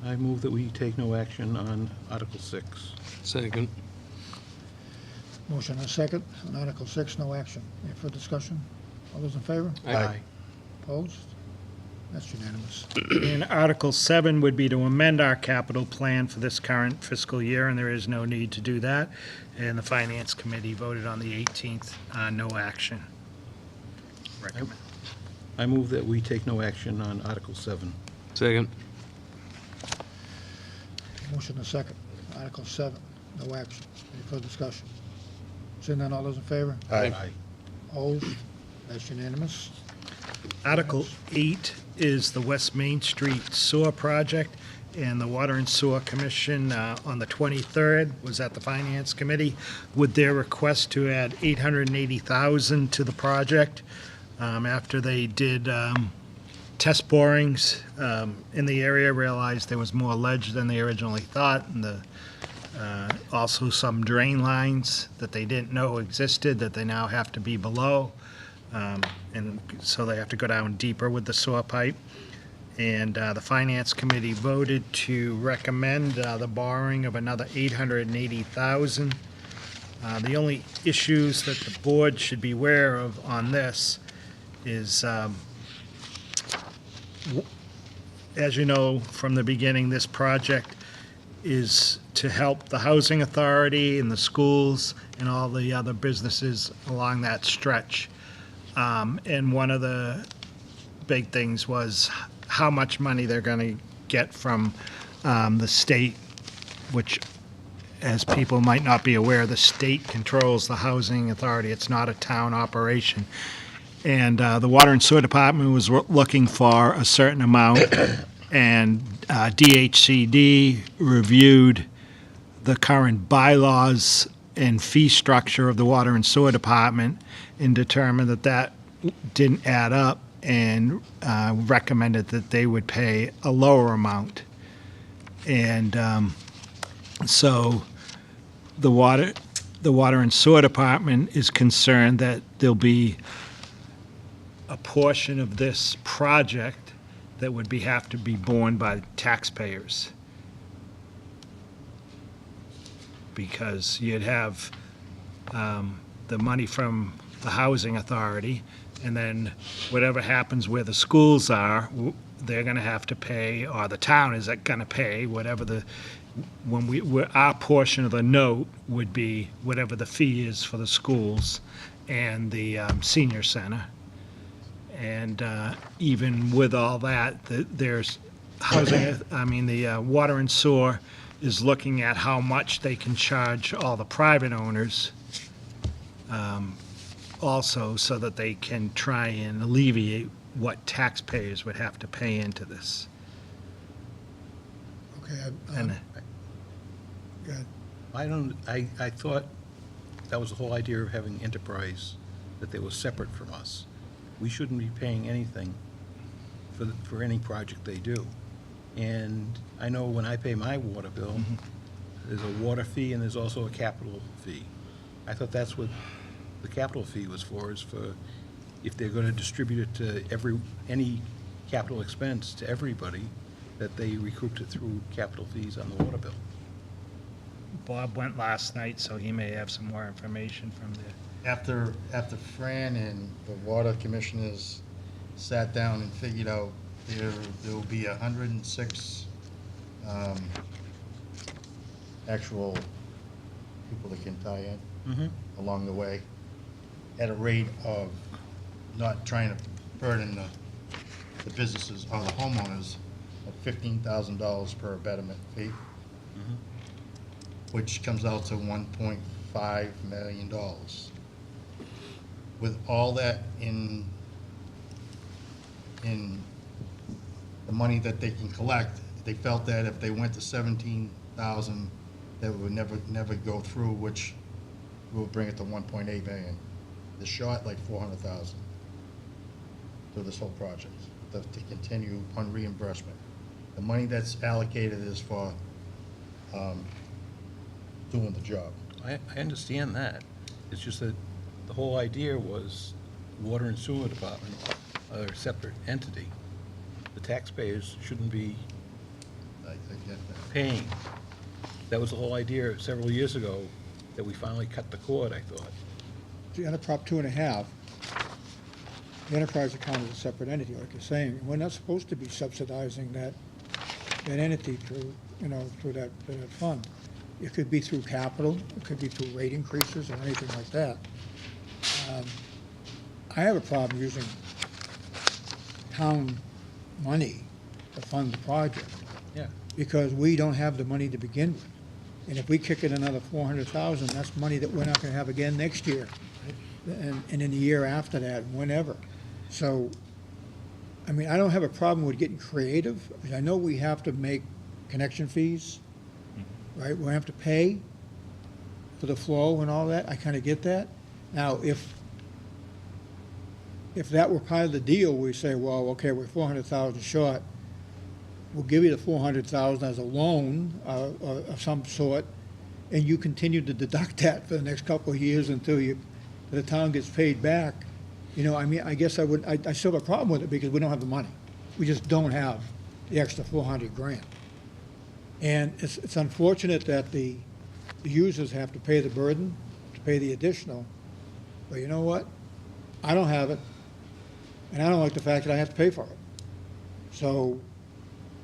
I move that we take no action on Article 6. Second. Motion and second. On Article 6, no action. Any further discussion? All those in favor? Aye. Opposed? That's unanimous. And Article 7 would be to amend our capital plan for this current fiscal year, and there is no need to do that. And the Finance Committee voted on the 18th, no action. Recommend. I move that we take no action on Article 7. Second. Motion and second. Article 7, no action. Any further discussion? Seeing none, all those in favor? Aye. Opposed? That's unanimous. Article 8 is the West Main Street Sewer Project, and the Water and Sewer Commission on the 23rd was at the Finance Committee with their request to add $880,000 to the project after they did test borings in the area, realized there was more ledge than they originally thought, and also some drain lines that they didn't know existed that they now have to be below. And so they have to go down deeper with the sewer pipe. And the Finance Committee voted to recommend the borrowing of another $880,000. The only issues that the board should be aware of on this is, as you know from the beginning, this project is to help the housing authority and the schools and all the other businesses along that stretch. And one of the big things was how much money they're going to get from the state, which, as people might not be aware, the state controls the housing authority. It's not a town operation. And the Water and Sewer Department was looking for a certain amount, and DHCD reviewed the current bylaws and fee structure of the Water and Sewer Department and determined that that didn't add up, and recommended that they would pay a lower amount. And so the Water and Sewer Department is concerned that there'll be a portion of this project that would have to be borne by taxpayers. Because you'd have the money from the housing authority, and then whatever happens where the schools are, they're going to have to pay, or the town is going to pay whatever our portion of the note would be whatever the fee is for the schools and the senior center. And even with all that, there's housing, the water and sewer is looking at how much they can charge all the private owners also, so that they can try and alleviate what taxpayers would have to pay into this. Okay, And go ahead. I thought that was the whole idea of having enterprise, that they were separate from us. We shouldn't be paying anything for any project they do. And I know when I pay my water bill, there's a water fee and there's also a capital fee. I thought that's what the capital fee was for, is for if they're going to distribute it to any capital expense to everybody, that they recouped it through capital fees on the water bill. Bob went last night, so he may have some more information from there. After Fran and the water commissioners sat down and figured out there will be 106 actual people that can tie in along the way, at a rate of not trying to burden the businesses or the homeowners of $15,000 per betterment fee, which comes out to $1.5 million. With all that in the money that they can collect, they felt that if they went to 17,000, that would never go through, which will bring it to 1.8 million. They're short like 400,000 through this whole project to continue on reimbursement. The money that's allocated is for doing the job. I understand that. It's just that the whole idea was water and sewer department are a separate entity. The taxpayers shouldn't be I get that. paying. That was the whole idea several years ago, that we finally cut the cord, I thought. The Prop 2.5, the enterprise account is a separate entity, like you're saying. We're not supposed to be subsidizing that entity through, through that fund. It could be through capital, it could be through rate increases or anything like that. I have a problem using town money to fund the project, Yeah. because we don't have the money to begin with. And if we kick in another 400,000, that's money that we're not gonna have again next year, and in the year after that, whenever. So, I mean, I don't have a problem with getting creative. I know we have to make connection fees, right? We have to pay for the flow and all that. I kinda get that. Now, if that were part of the deal, we say, well, okay, we're 400,000 short, we'll give you the 400,000 as a loan of some sort, and you continue to deduct that for the next couple of years until the town gets paid back. I mean, I guess I still have a problem with it, because we don't have the money. We just don't have the extra 400 grand. And it's unfortunate that the users have to pay the burden, to pay the additional, but you know what? I don't have it, and I don't like the fact that I have to pay for it. So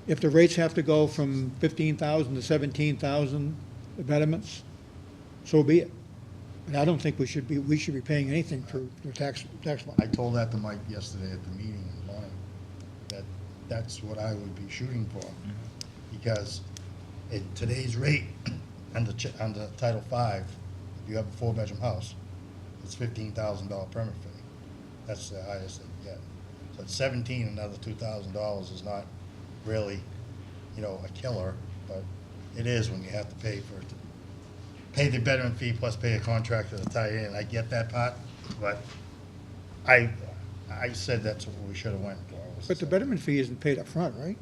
if the rates have to go from 15,000 to 17,000 betterments, so be it. But I don't think we should be paying anything through tax money. I told that to Mike yesterday at the meeting in the morning, that that's what I would be shooting for. Because at today's rate, under Title V, if you have a 4-bedroom house, it's $15,000 permit fee. That's the highest they can get. So at 17, another $2,000 is not really, a killer, but it is when you have to pay for it to pay the betterment fee plus pay a contractor to tie it in. I get that part, but I said that's what we should have went for. was But the to- betterment fee isn't paid up front, right?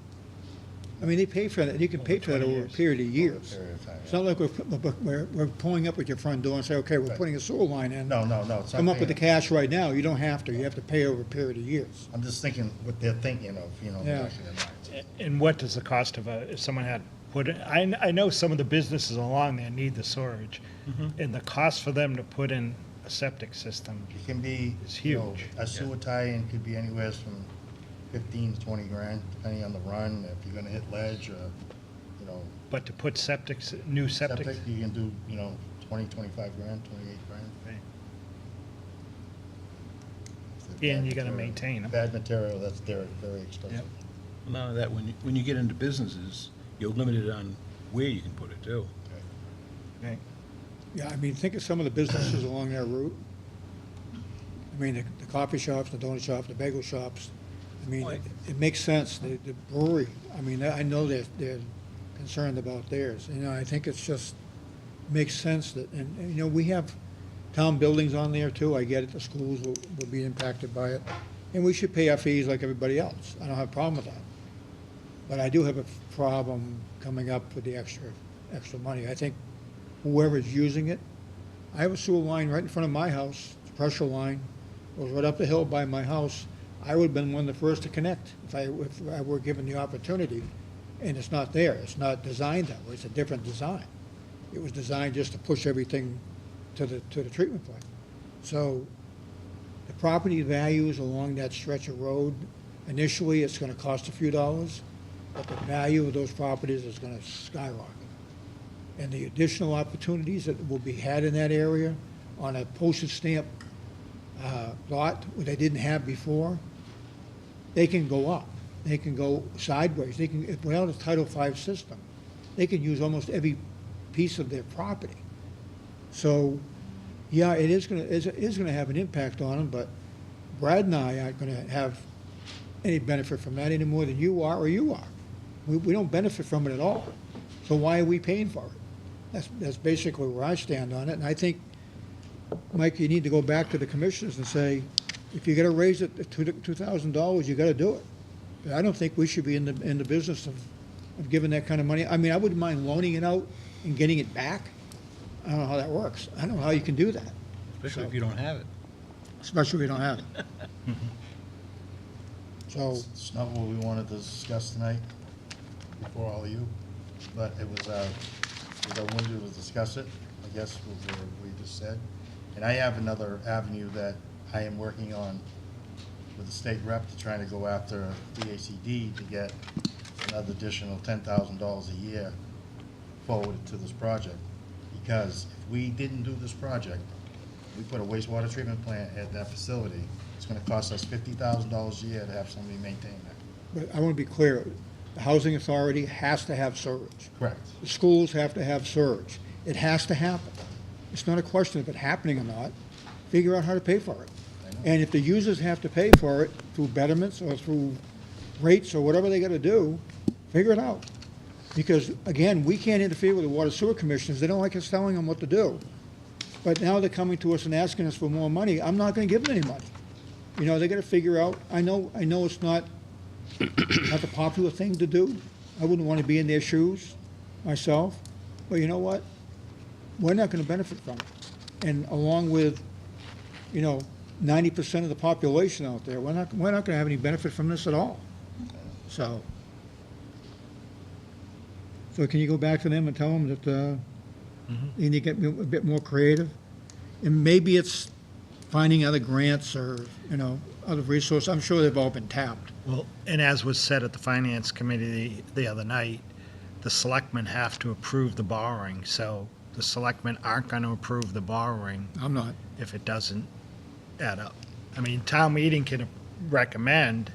I mean, they pay for that, you can pay for that over a period of years. Period of time, It's not like we're pulling up at your front door and say, okay, we're Right. putting a sewer line in. No, it's Come not up with the paying. cash right now. You don't have to. You have to pay over a period of years. I'm just thinking what they're thinking of, Yeah. back in their minds. And what does the cost of if someone had put it, I know some of the businesses along there need the storage. And the cost for them to put in a septic system, It can be, It's huge. a sewer tie-in could be anywhere from 15 to 20 grand, depending on the run, if you're gonna hit ledge or, but to put new septic. septic, you can do, 20, 25 grand, 28 grand. If they're And bad you gotta material- maintain 'em. Bad material, that's very expensive. None of that, when you get into businesses, you're limited on where you can put it too. Yeah, I mean, think of some of the businesses along that route. I mean, the coffee shops, the donut shops, the bagel shops. I mean, it makes sense. The brewery, I mean, I know they're concerned about theirs. I think it's just, makes sense that, and we have town buildings on there too. I get it, the schools will be impacted by it. And we should pay our fees like everybody else. I don't have a problem with that. But I do have a problem coming up with the extra money. I think whoever's using it, I have a sewer line right in front of my house, it's a pressure line, goes right up the hill by my house. I would have been one of the first to connect if I were given the opportunity, and it's not there. It's not designed that way. It's a different design. It was designed just to push everything to the treatment plant. So the property values along that stretch of road, initially, it's gonna cost a few dollars, but the value of those properties is gonna skyrocket. And the additional opportunities that will be had in that area on a postage stamp lot, what they didn't have before, they can go up. They can go sideways. They can, without a Title V system, they can use almost every piece of their property. So, yeah, it is gonna have an impact on them, but Brad and I aren't gonna have any benefit from that any more than you are or you are. We don't benefit from it at all. So why are we paying for it? That's basically where I stand on it, and I think, Mike, you need to go back to the commissioners and say, if you're gonna raise it to $2,000, you gotta do it. But I don't think we should be in the business of giving that kind of money. I mean, I wouldn't mind loaning it out and getting it back. I don't know how that works. I don't know how you can do that, Especially if you don't have it. especially if you don't have it. So, It's not what we wanted to discuss tonight before all of you, but it was I wanted to discuss it, I guess, what we just said. And I have another avenue that I am working on with the state rep to try to go after DACD to get another additional $10,000 a year forwarded to this project. Because if we didn't do this project, we put a wastewater treatment plant at that facility, it's gonna cost us $50,000 a year to have somebody maintain that. but I wanna be clear, the housing authority has to have sewage. Correct. The schools have to have surge. It has to happen. It's not a question of it happening or not. Figure out how to pay for it. And if the users have to pay for it through betterments or through rates or whatever they gotta do, figure it out. Because, again, we can't interfere with the water sewer commissioners. They don't like us telling them what to do. But now they're coming to us and asking us for more money. I'm not gonna give them any money. They gotta figure out, I know it's not the popular thing to do. I wouldn't want to be in their shoes myself, but you know what? We're not going to benefit from it. And along with, 90% of the population out there, we're not going to have any benefit from this at all. So can you go back to them and tell them that you need to get a bit more creative? And maybe it's finding other grants or, other resources. I'm sure they've all been tapped. Well, and as was said at the Finance Committee the other night, the selectmen have to approve the borrowing, so the selectmen aren't going to approve the borrowing I'm not. if it doesn't add up. I mean, town meeting can recommend,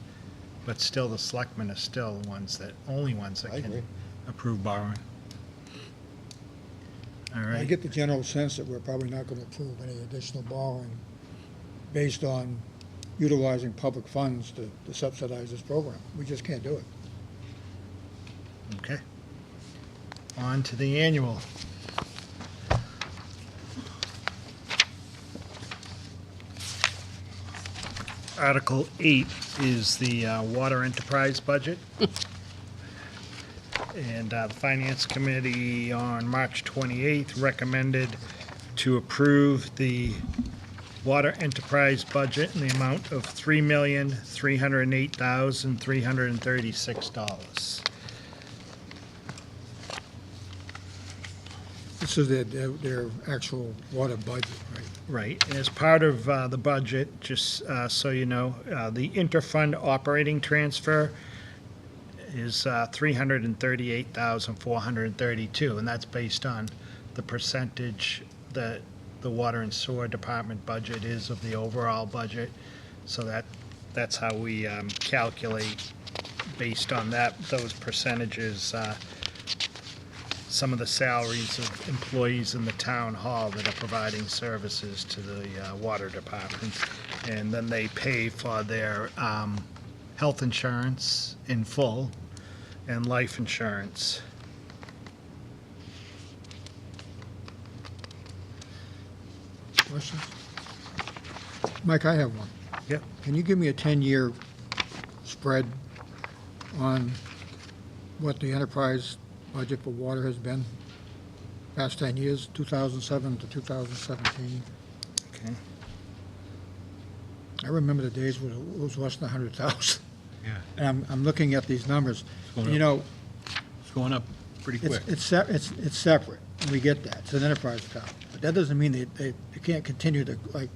but still the selectmen are still the ones that, only ones that I agree. can approve borrowing. All I right, get the general sense that we're probably not going to approve any additional borrowing based on utilizing public funds to subsidize this program. We just can't do it. okay. On to the annual. Article 8 is the water enterprise budget. And the Finance Committee on March 28th recommended to approve the water enterprise budget in the amount of $3,308,336. This is their actual water budget, right? Right, and as part of the budget, just so you know, the interfund operating transfer is $338,432, and that's based on the percentage that the water and sewer department budget is of the overall budget. So that's how we calculate, based on those percentages, some of the salaries of employees in the town hall that are providing services to the water department. And then they pay for their health insurance in full and life insurance. Questions? Mike, I have one. Yep. Can you give me a 10-year spread on what the enterprise budget for water has been? Past 10 years, 2007 to 2017. Okay. I remember the days when it was less than 100,000. Yeah. And I'm looking at these numbers. going And, you know, It's going up pretty quick. it's separate, and we get that. It's an enterprise account. But that doesn't mean they can't continue to, like,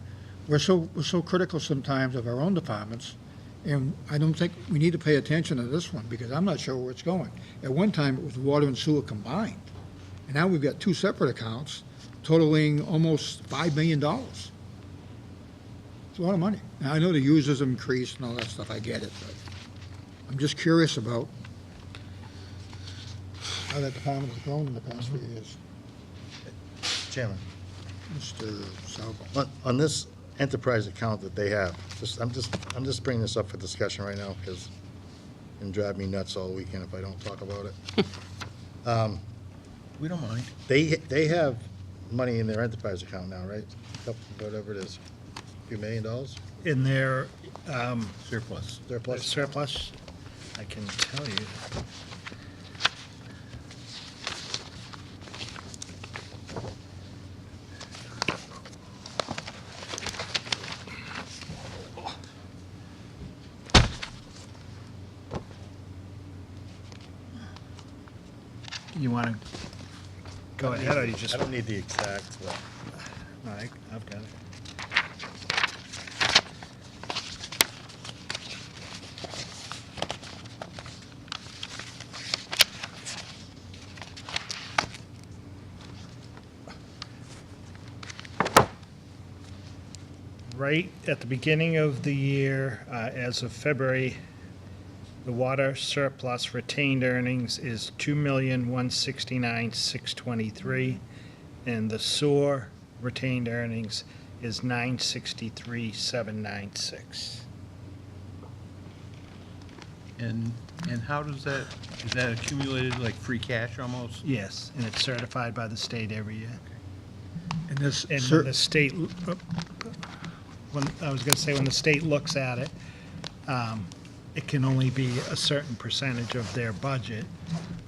we're so critical sometimes of our own departments, and I don't think we need to pay attention to this one, because I'm not sure where it's going. At one time, it was water and sewer combined, and now we've got two separate accounts totaling almost $5 million. It's a lot of money. Now, I know the users have increased and all that stuff, I get it, but I'm just curious about how that department has grown in the past few years. Chairman, Mr. Salvo. on this enterprise account that they have, I'm just bringing this up for discussion right now, because it can drive me nuts all weekend if I don't talk about it. We don't mind. They have money in their enterprise account now, right? Whatever it is, a few $1 million In their Surplus. surplus? surplus, I can tell you. You want to go ahead, or you just? I don't need the exact, but All right, I've got it. Right at the beginning of the year, as of February, the water surplus retained earnings is $2,169,623, and the sewer retained earnings is $963,796. And how does that, is that accumulated like free cash almost? Yes, and it's certified by the state every year. And this, And when the state, when, I was gonna say, when the state looks at it, it can only be a certain percentage of their budget.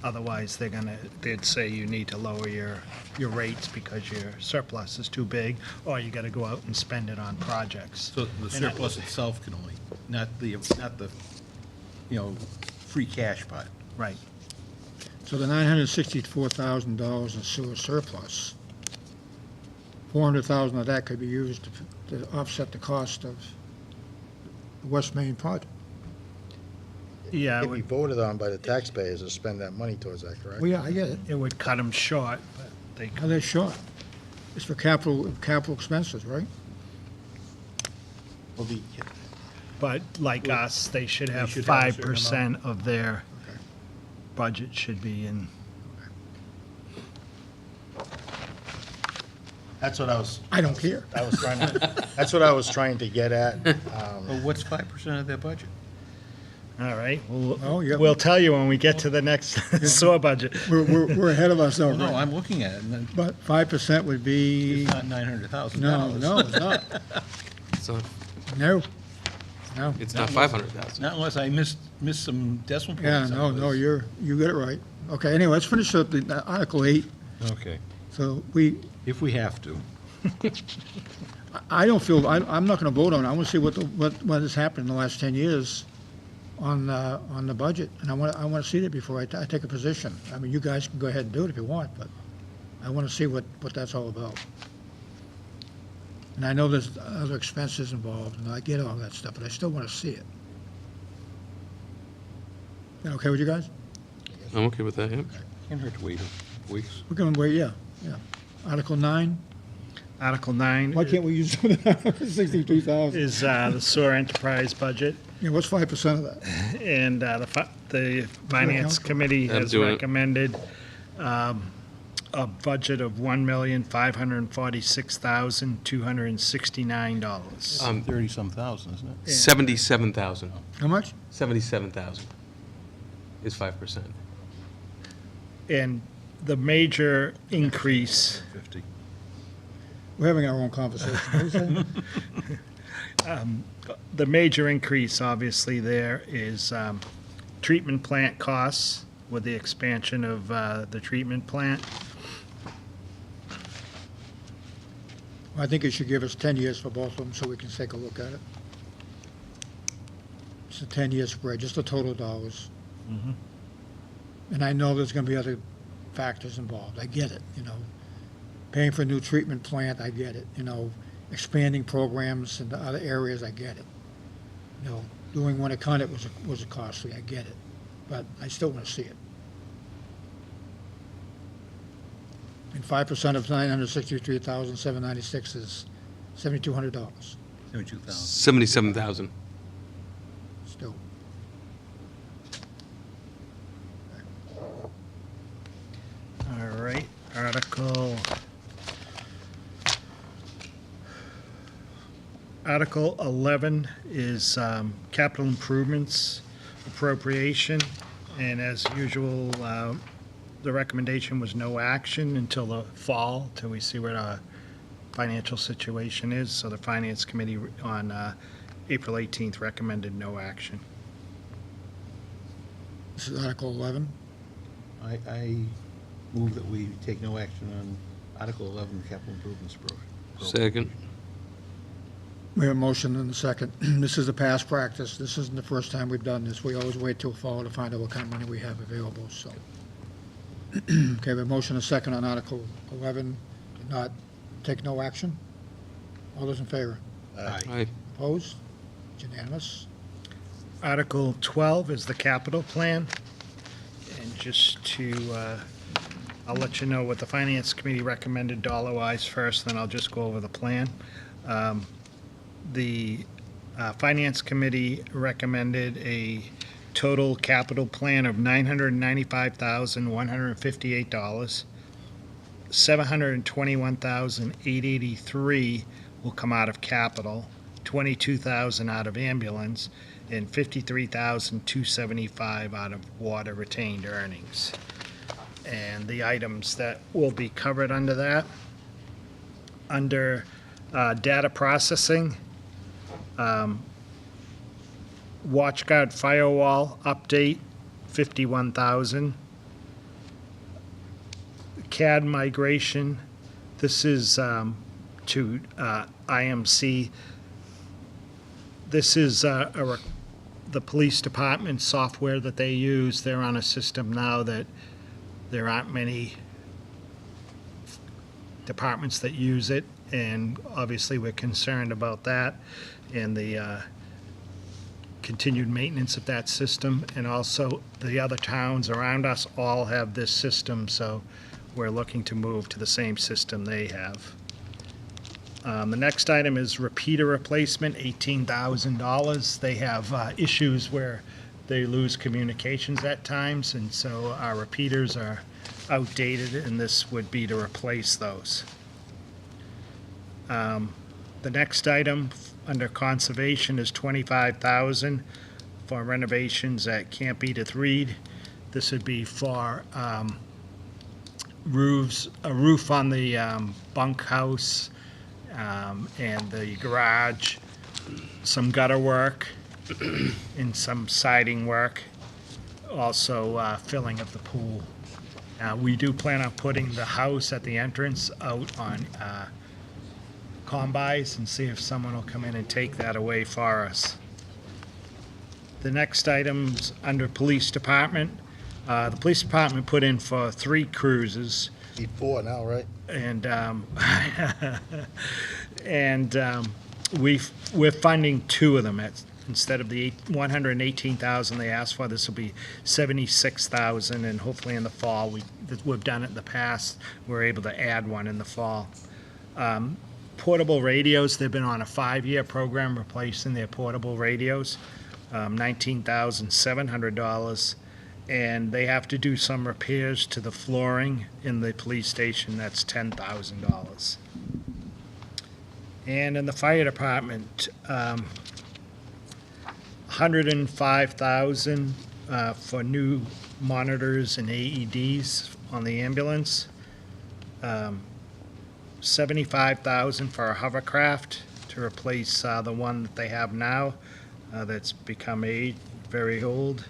Otherwise, they'd say you need to lower your rates because your surplus is too big, or you gotta go out and spend it on projects. So the surplus itself can only, not the, free cash part. Right. so the $964,000 in sewer surplus, 400,000 of that could be used to offset the cost of the West Main project. Yeah, it can be voted on by the taxpayers to spend that money towards that, correct? Well, yeah, I get it. it would cut them short, but they How they're short. It's for capital expenses, right? Well, But like us, they should have should have a certain 5% of their budget should be in. That's what I was. I don't care. That's what I was trying to get at. Well, what's 5% of their budget? All right, Oh, yeah. we'll tell you when we get to the next SOAR budget. We're ahead of ourselves. No, right? I'm looking at it, and then But 5% would be, it's not $900,000. no, it's not. So No, no. it's not 500,000. Not unless I missed some decimal points. Yeah, no, someplace. you got it right. Okay, anyway, let's finish up the Article 8. Okay, So if we have to. I don't feel, I'm not going to vote on it. I want to see what has happened in the last 10 years on the budget, and I want to see that before I take a position. I mean, you guys can go ahead and do it if you want, but I want to see what that's all about. And I know there's other expenses involved, and I get all that stuff, but I still want to see it. That okay with you guys? I'm okay with that, yeah. Can't hurt to wait weeks. We're going to wait, yeah. Article 9, Article 9 why can't we use 62,000? is the SOAR enterprise budget. Yeah, what's 5% of that? And the Finance Council? Committee I'm has doing it. recommended a budget of $1,546,269. 30-some thousand, isn't it? 77,000. How much? 77,000 is 5%. And the major increase, 50. We're having our own conversation. What do you say? the major increase obviously there is treatment plant costs with the expansion of the treatment plant. I think you should give us 10 years for both of them so we can take a look at it. It's a 10-year spread, just the total dollars. And I know there's going to be other factors involved. I get it, Paying for a new treatment plant, I get it. Expanding programs into other areas, I get it. Doing one at Connet was costly, I get it. But I still want to see it. And 5% of 963,796 is $7,200 72,000. 77,000. still. All right, Article 11 is capital improvements appropriation, and as usual, the recommendation was no action until the fall, till we see what our financial situation is. So the Finance Committee on April 18th recommended no action. This is Article 11. I move that we take no action on Article 11, capital improvements program. Second. We have a motion and a second. This is a past practice. This isn't the first time we've done this. We always wait till fall to find out what kind of money we have available, so. Okay, we have a motion and a second on Article 11, to not take no action. All those in favor? Aye. Opposed? It's unanimous. Article 12 is the capital plan. And just to, I'll let you know what the Finance Committee recommended dollar-wise first, then I'll just go over the plan. The Finance Committee recommended a total capital plan of $995,158. $721,883 will come out of capital, $22,000 out of ambulance, and $53,275 out of water retained earnings. And the items that will be covered under that, under data processing, WatchGuard firewall update, $51,000. CAD migration, this is to IMC. This is the police department software that they use. They're on a system now that there aren't many departments that use it, and obviously we're concerned about that and the continued maintenance of that system. And also the other towns around us all have this system, so we're looking to move to the same system they have. The next item is repeater replacement, $18,000. They have issues where they lose communications at times, and so our repeaters are outdated, and this would be to replace those. The next item under conservation is $25,000 for renovations at Camp Edith Reed. This would be for roofs, a roof on the bunkhouse and the garage, some gutter work, and some siding work, also filling of the pool. We do plan on putting the house at the entrance out on combis and see if someone will come in and take that away for us. The next item's under police department. The police department put in for 3 cruises. Need 4 now, right? And we're funding 2 of them. Instead of the $118,000 they asked for, this will be $76,000, and hopefully in the fall, we've done it in the past, we're able to add one in the fall. Portable radios, they've been on a 5-year program replacing their portable radios, $19,700. And they have to do some repairs to the flooring in the police station, that's $10,000. And in the fire department, $105,000 for new monitors and AEDs on the ambulance, $75,000 for a hovercraft to replace the one that they have now that's become very old.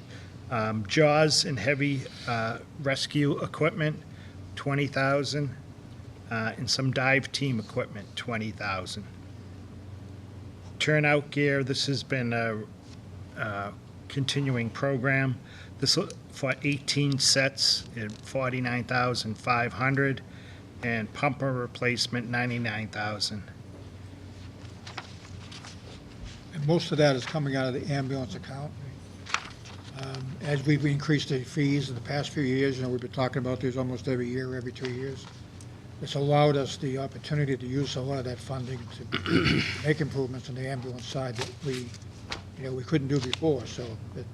JAWS and heavy rescue equipment, $20,000, and some dive team equipment, $20,000. Turnout gear, this has been a continuing program. This for 18 sets at $49,500, and pumper replacement, $99,000. And most of that is coming out of the ambulance account. As we've increased the fees in the past few years, we've been talking about these almost every year, every 2 years. It's allowed us the opportunity to use a lot of that funding to make improvements on the ambulance side that we couldn't do before. So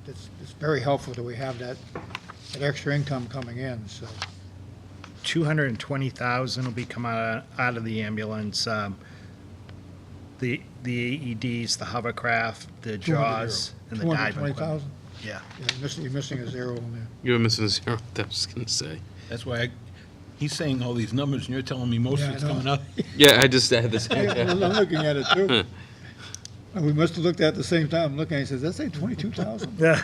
it's very helpful that we have that extra income coming in, so. $220,000 will be coming out of the ambulance. The AEDs, the hovercraft, the JAWS, and the diving equipment. $220,000? Yeah. Yeah, you're missing a zero in there. You were missing a 0, that was going to say. That's why he's saying all these numbers, and you're telling me most Yeah, of it's I know. coming out. Yeah, I just had this. I'm looking at it too. And we must have looked at it at the same time, looking at it, says, that's say 22,000? Yeah.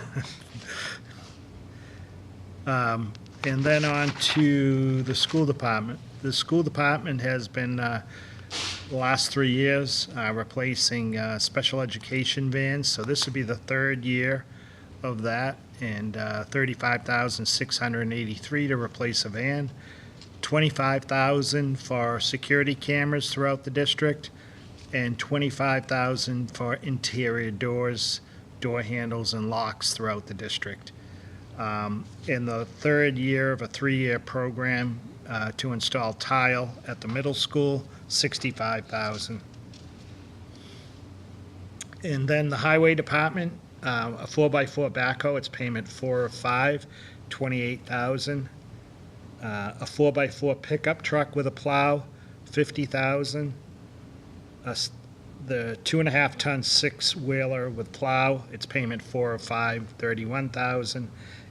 And then on to the school department. The school department has been, the last 3 years, replacing special education vans. So this would be the 3rd year of that, and $35,683 to replace a van. $25,000 for security cameras throughout the district, and $25,000 for interior doors, door handles, and locks throughout the district. In the 3rd year of a 3-year program to install tile at the middle school, $65,000. And then the highway department, a 4x4 backhoe, it's payment 4 of 5, $28,000. A 4x4 pickup truck with a plow, $50,000. The 2.5-ton 6-wheeler with plow, it's payment 4 of 5, $31,000.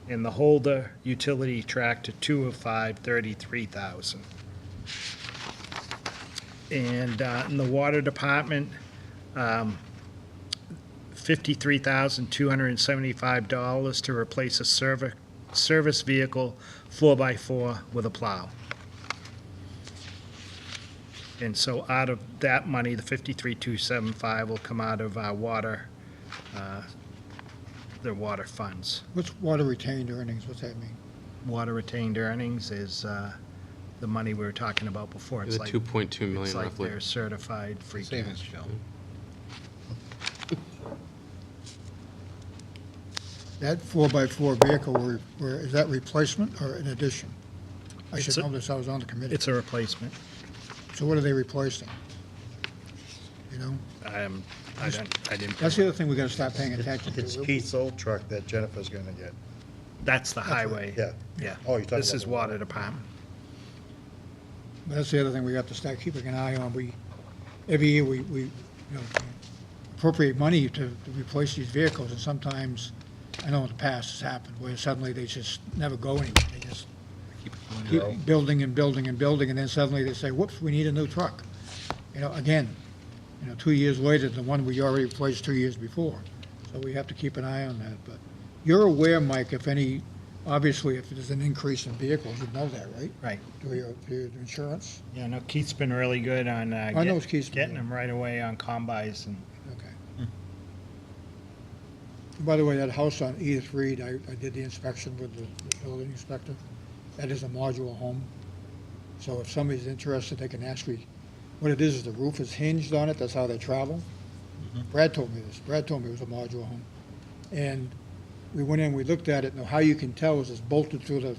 And the Holder utility tractor, 2 of 5, $33,000. And in the water department, $53,275 to replace a service vehicle 4x4 with a plow. And so out of that money, the $53,275 will come out of our water, the water funds. What's water retained earnings, what's that mean? Water retained earnings is the money we were talking about before. It's like 2.2 million It's like roughly. they're certified free Savings cash. account. That 4x4 vehicle, is that replacement or an addition? I It's should a- know this, I was on the committee. It's a replacement. So what are they replacing? you know? I didn't. That's the other thing we gotta start paying attention to. It's Keith's old truck that Jennifer's gonna get. That's the highway. Yeah. Yeah. Oh, you're talking This about is the water department. But that's the other thing we have to start keeping an eye on. Every year, we you know, appropriate money to replace these vehicles, and sometimes, I know in the past it's happened, where suddenly they just never go anywhere. They just keep building and building and building, and then suddenly they say, whoops, we need a new truck. You know, again, 2 years later, the one we already replaced 2 years before. So we have to keep an eye on that. But you're aware, Mike, obviously, if there's an increase in vehicles, you know that, right? Right. Through your insurance? Yeah, no, Keith's been really good on I know Keith's been getting good. them right away on combis and. Okay. By the way, that house on Edith Reed, I did the inspection with the building inspector. That is a modular home. So if somebody's interested, they can actually, what it is the roof is hinged on it, that's how they travel. Brad told me this. Brad told me it was a modular home. And we went in, we looked at it, and how you can tell is it's bolted through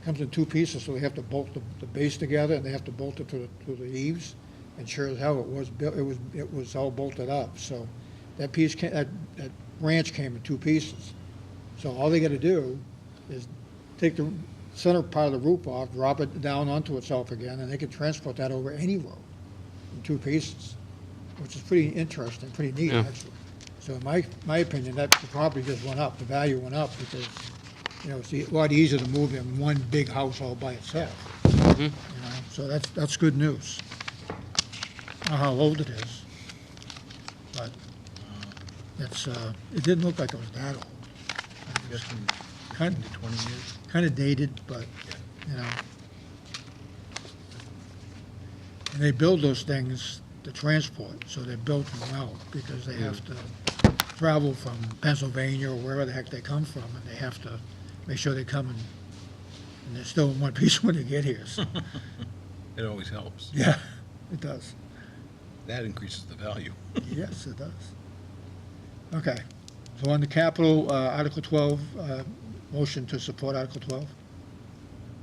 comes in two pieces, so they have to bolt the base together, and they have to bolt it through the eaves. And sure as hell, it was all bolted up. So that that branch came in two pieces. So all they gotta do is take the center part of the roof off, drop it down onto itself again, and they can transport that over any road in two pieces, which is pretty interesting, pretty neat, Yeah. actually. So in my opinion, that probably just went up, the value went up, because, it's a lot easier to move than one big house all by itself. So that's good news. I don't know how old it is, but it didn't look like it was that old. Kind of 20 years? kind of dated, but, and they build those things to transport, so they're built well, because they have to travel from Pennsylvania or wherever the heck they come from, and they have to make sure they come and they're still in one piece when they get here, so, It always helps. yeah, it does. That increases the value. Yes, it does. Okay, so on the capital, Article 12, motion to support Article 12?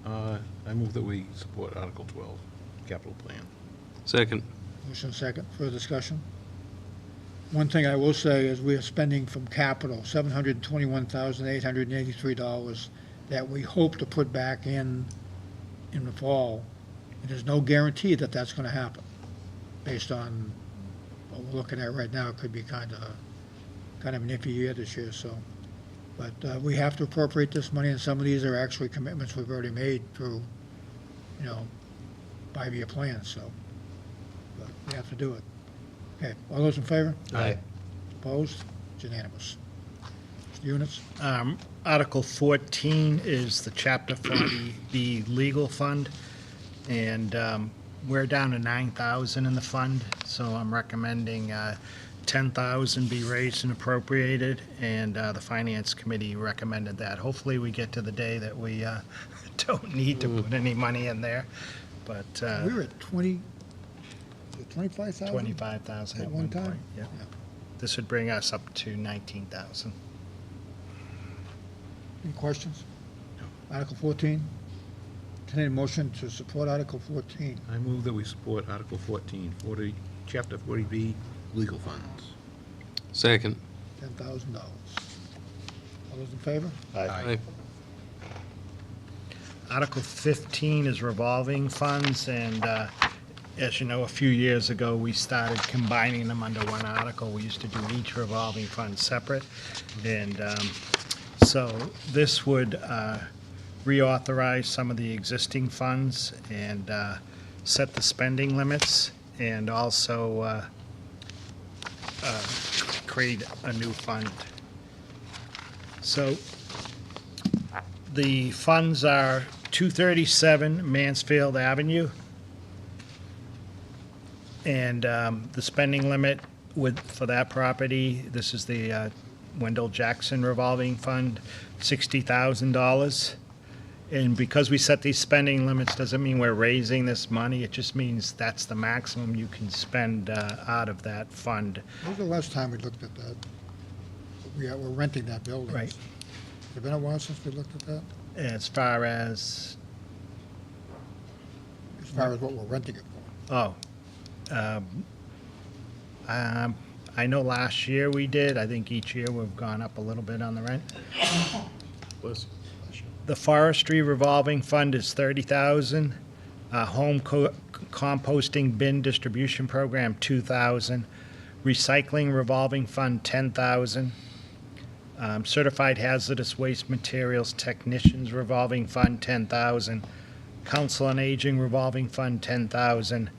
I move that we support Article 12, capital plan. Second. Motion second, further discussion? One thing I will say is we are spending from capital $721,883 that we hope to put back in the fall. And there's no guarantee that that's gonna happen, based on what we're looking at right now. It could be kind of an iffy year this year, so. But we have to appropriate this money, and some of these are actually commitments we've already made through, 5-year plans, so. But we have to do it. Okay, all those in favor? Aye. Opposed? It's unanimous. Mr. Units? Article 14 is the Chapter 40B legal fund, and we're down to 9,000 in the fund, so I'm recommending 10,000 be raised and appropriated, and the Finance Committee recommended that. Hopefully, we get to the day that we don't need to put any money in there, but We were at 25,000? 25,000 At at one one time? point. Yeah. This would bring us up to 19,000. Any questions? Article 14? Entertain a motion to support Article 14. I move that we support Article 14, Chapter 40B, legal funds. Second. $10,000. All those in favor? Aye. Article 15 is revolving funds, and as you know, a few years ago, we started combining them under one article. We used to do each revolving fund separate, and so this would reauthorize some of the existing funds and set the spending limits, and also create a new fund. So the funds are 237 Mansfield Avenue, and the spending limit for that property, this is the Wendell Jackson revolving fund, $60,000. And because we set these spending limits, doesn't mean we're raising this money, it just means that's the maximum you can spend out of that fund. When was the last time we looked at that? We're renting that building. Right. Has it been a while since we looked at that? As far as, As far as what we're renting it for? I know last year we did. I think each year we've gone up a little bit on the rent. The forestry revolving fund is 30,000. Home composting bin distribution program, 2,000. Recycling revolving fund, 10,000. Certified hazardous waste materials technicians revolving fund, 10,000. Council on Aging revolving fund, 10,000.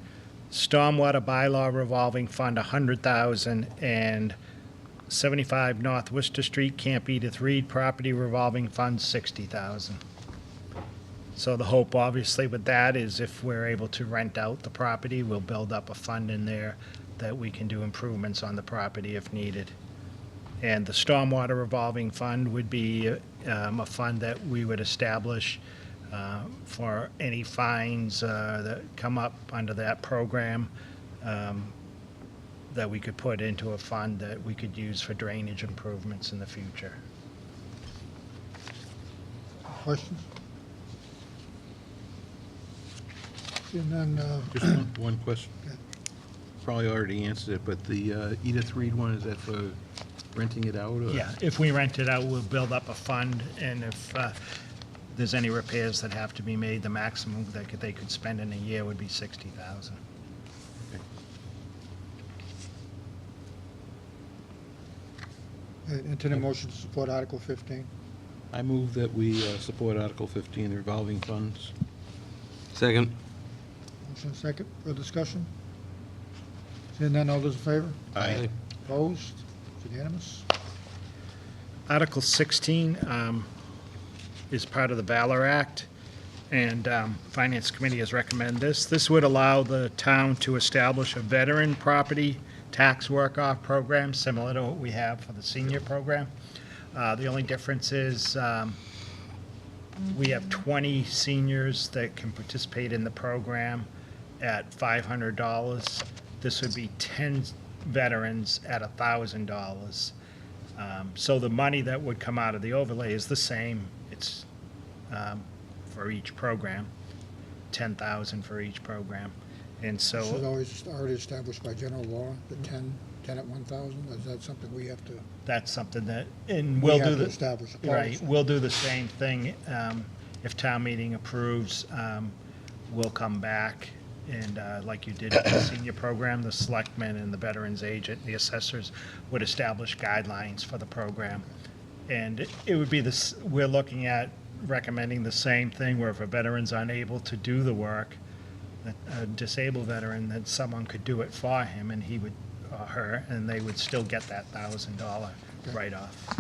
Stormwater bylaw revolving fund, 100,000. And 75 North Worcester Street, Camp Edith Reed property revolving fund, 60,000. So the hope, obviously, with that is if we're able to rent out the property, we'll build up a fund in there that we can do improvements on the property if needed. And the stormwater revolving fund would be a fund that we would establish for any fines that come up under that program, that we could put into a fund that we could use for drainage improvements in the future. Questions? And then, Just one question. Probably already answered it, but the Edith Reed one, is that for renting it out? Or? Yeah, if we rent it out, we'll build up a fund, and if there's any repairs that have to be made, the maximum that they could spend in a year would be 60,000. entertain a motion to support Article 15. I move that we support Article 15, the revolving funds. Second. Motion and second, further discussion? Seeing none, all those in favor? Aye. Opposed? It's unanimous. Article 16 is part of the Valor Act, and Finance Committee has recommended this. This would allow the town to establish a veteran property tax work-off program, similar to what we have for the senior program. The only difference is we have 20 seniors that can participate in the program at $500. This would be 10 veterans at $1,000. So the money that would come out of the overlay is the same. It's for each program, 10,000 for each program. And This is so always already established by general law, the 10 at 1,000. Is that something we have to, that's something that, and we we'll have do to the, establish a right, policy? we'll do the same thing. If town meeting approves, we'll come back and like you did with the senior program, the selectmen and the veterans agent, the assessors would establish guidelines for the program. And it would be this, we're looking at recommending the same thing where if a veteran's unable to do the work, a disabled veteran, that someone could do it for him and he would, or her, and they would still get that $1,000 write-off.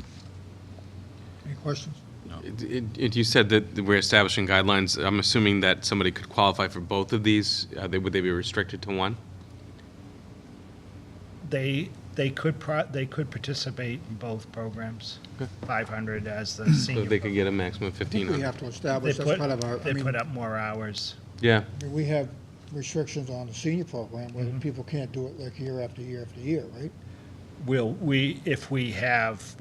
Any questions? You said that we're establishing guidelines. I'm assuming that somebody could qualify for both of these. Would they be restricted to one? They could participate in both programs. 500 as the senior. So they could get a maximum of I think we 1,500. have to They establish, that's put, part of our, I they mean, put up more hours. Yeah. we have restrictions on the senior program where Mm-hmm. people can't do it like year after year after year, right? If we have,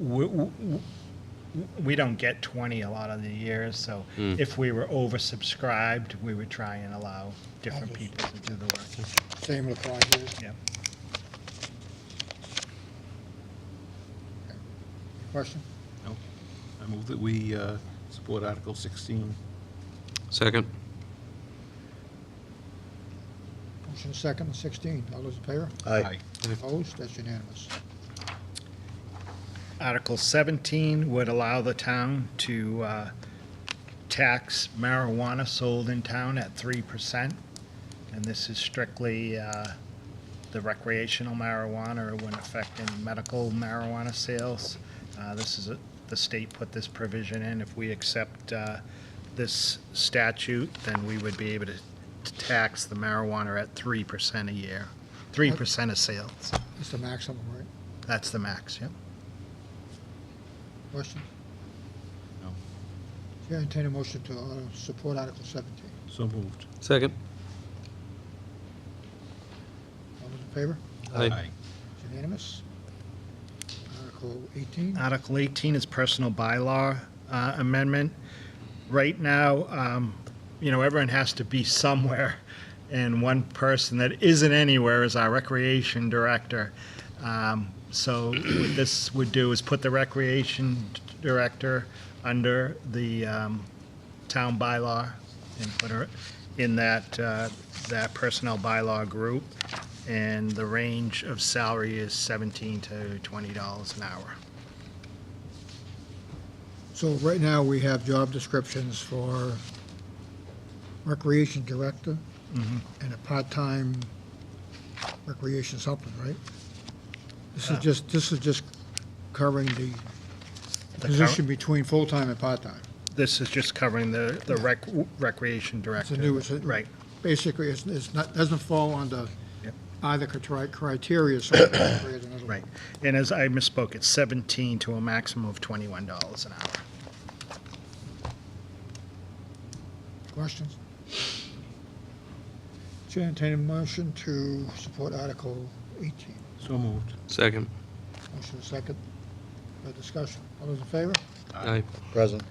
we don't get 20 a lot of the years, so if we were oversubscribed, we would try and allow different Others. people to do the work. Same would apply here. Yeah. Question? No. I move that we support Article 16. Second. Motion and second on 16. All those in favor? Aye. Opposed? That's unanimous. Article 17 would allow the town to tax marijuana sold in town at 3%. And this is strictly the recreational marijuana. It wouldn't affect any medical marijuana sales. The state put this provision in. If we accept this statute, then we would be able to tax the marijuana at 3% a year, 3% of sales. It's the maximum, right? That's the max, yep. Question? No. Yeah, entertain a motion to support Article 17. So moved. Second. All those in favor? Aye. It's unanimous. Article 18. Article 18 is personal bylaw amendment. Right now, everyone has to be somewhere and one person that isn't anywhere is our recreation director. So what this would do is put the recreation director under the town bylaw and put her in that personnel bylaw group. And the range of salary is $17 to $20 an hour. So right now, we have job descriptions for recreation director and a part-time recreation supplement, right? This is just covering the position between full-time and part-time. This is just covering the recreation director. Right. Basically, it's not, doesn't fall under Yep. either criteria, so it's created another Right. one. And as I misspoke, it's 17 to a maximum of $21 an hour. Questions? Chair, entertain a motion to support Article 18. So moved. Second. Motion is second. For discussion. All those in favor? Aye. Present.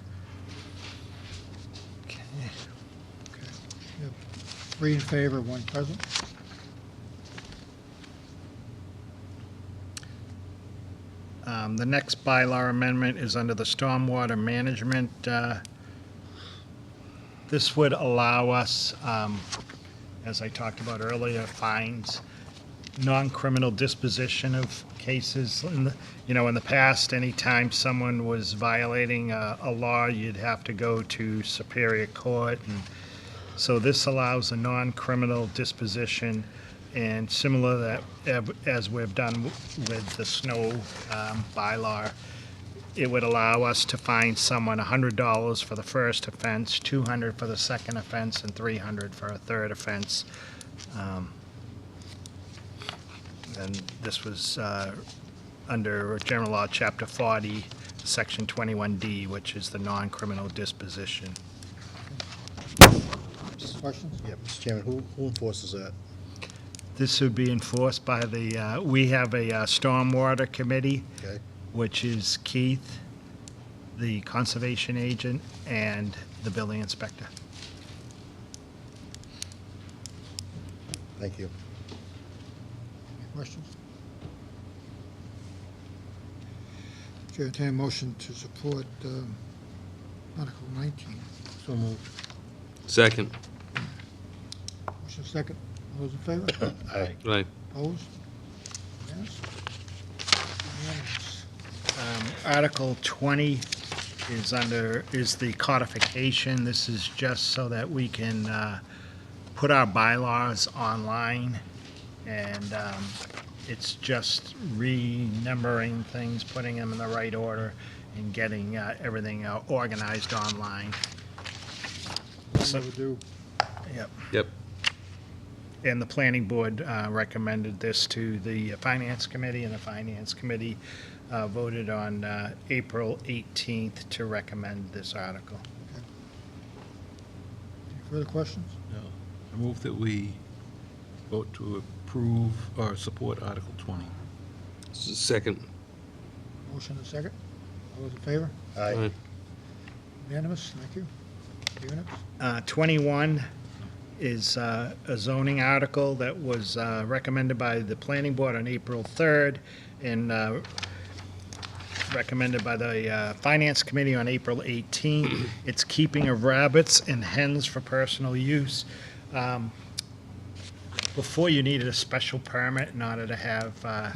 Okay. We have 3 in favor, 1 present. The next bylaw amendment is under the stormwater management. This would allow us, as I talked about earlier, fines, non-criminal disposition of cases. In the past, anytime someone was violating a law, you'd have to go to Superior Court. And so this allows a non-criminal disposition, and similar that as we've done with the snow bylaw, it would allow us to fine someone $100 for the first offense, $200 for the second offense, and $300 for a third offense. And this was under General Law, Chapter 40, Section 21D, which is the non-criminal disposition. Questions? Yeah, Mr. Chairman, who enforces that? This would be enforced by we have a stormwater committee, Okay. which is Keith, the conservation agent, and the building inspector. Thank you. Any questions? Chair, entertain a motion to support Article 19. So moved. Second. Motion is second. All those in favor? Aye. Aye. Opposed? Yes. Unanimous. Article 20 is the codification. This is just so that we can put our bylaws online, and it's just renumbering things, putting them in the right order, and getting everything organized online. So- Overdue. Yep. Yep. And the planning board recommended this to the finance committee, and the finance committee voted on April 18th to recommend this article. Any further questions? No. I move that we vote to approve or support Article 20. Second. Motion is second. All those in favor? Aye. Unanimous, thank you. Unanimous. 21 is a zoning article that was recommended by the planning board on April 3rd, and recommended by the finance committee on April 18th. It's keeping of rabbits and hens for personal use. Before, you needed a special permit in order to have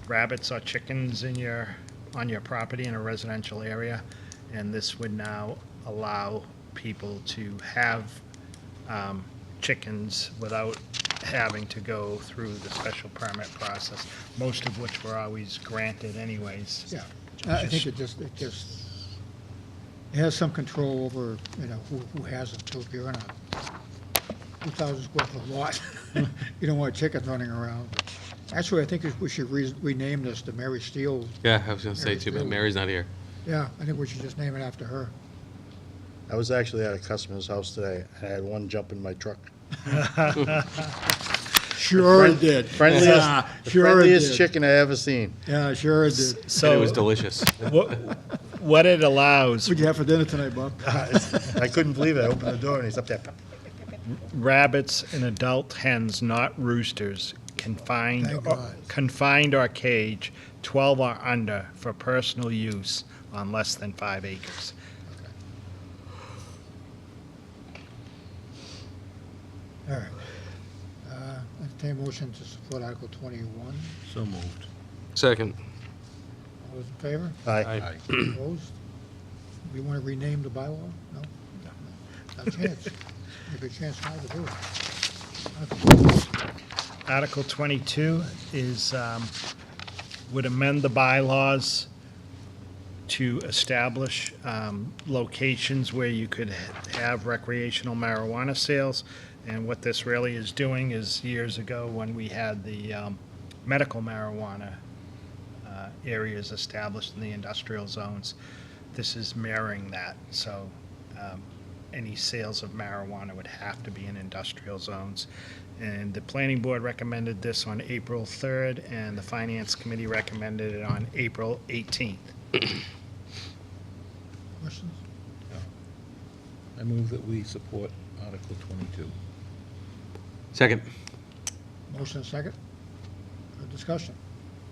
rabbits or chickens on your property in a residential area, and this would now allow people to have chickens without having to go through the special permit process, most of which were always granted anyways. Yeah, I think it has some control over, who has them. So if you're on a 2,000 square foot lot, you don't want chickens running around. Actually, I think we should rename this to Mary Steele. Yeah, I was going to say too, but Mary's not here. Yeah, I think we should just name it after her. I was actually at a customer's house today. I had one jump in my truck. Sure it did. Friendliest, the Sure it friendliest did. chicken I ever seen. Yeah, sure it did. And it So was delicious. what it allows, What'd you have for dinner tonight, Bob? I couldn't believe it. I opened the door and he's up there. rabbits and adult hens, not roosters, Thank God. confined or caged, 12 or under, for personal use on less than 5 acres. All right. Entertain a motion to support Article 21. So moved. Second. All those in favor? Aye. Opposed? We want to rename the bylaw? No? Not a chance. Give you a chance now to do it. Article 22 is, would amend the bylaws to establish locations where you could have recreational marijuana sales. And what this really is doing is, years ago, when we had the medical marijuana areas established in the industrial zones, this is mirroring that. So any sales of marijuana would have to be in industrial zones. And the planning board recommended this on April 3rd, and the finance committee recommended it on April 18th. Questions? I move that we support Article 22. Second. Motion and second. For discussion.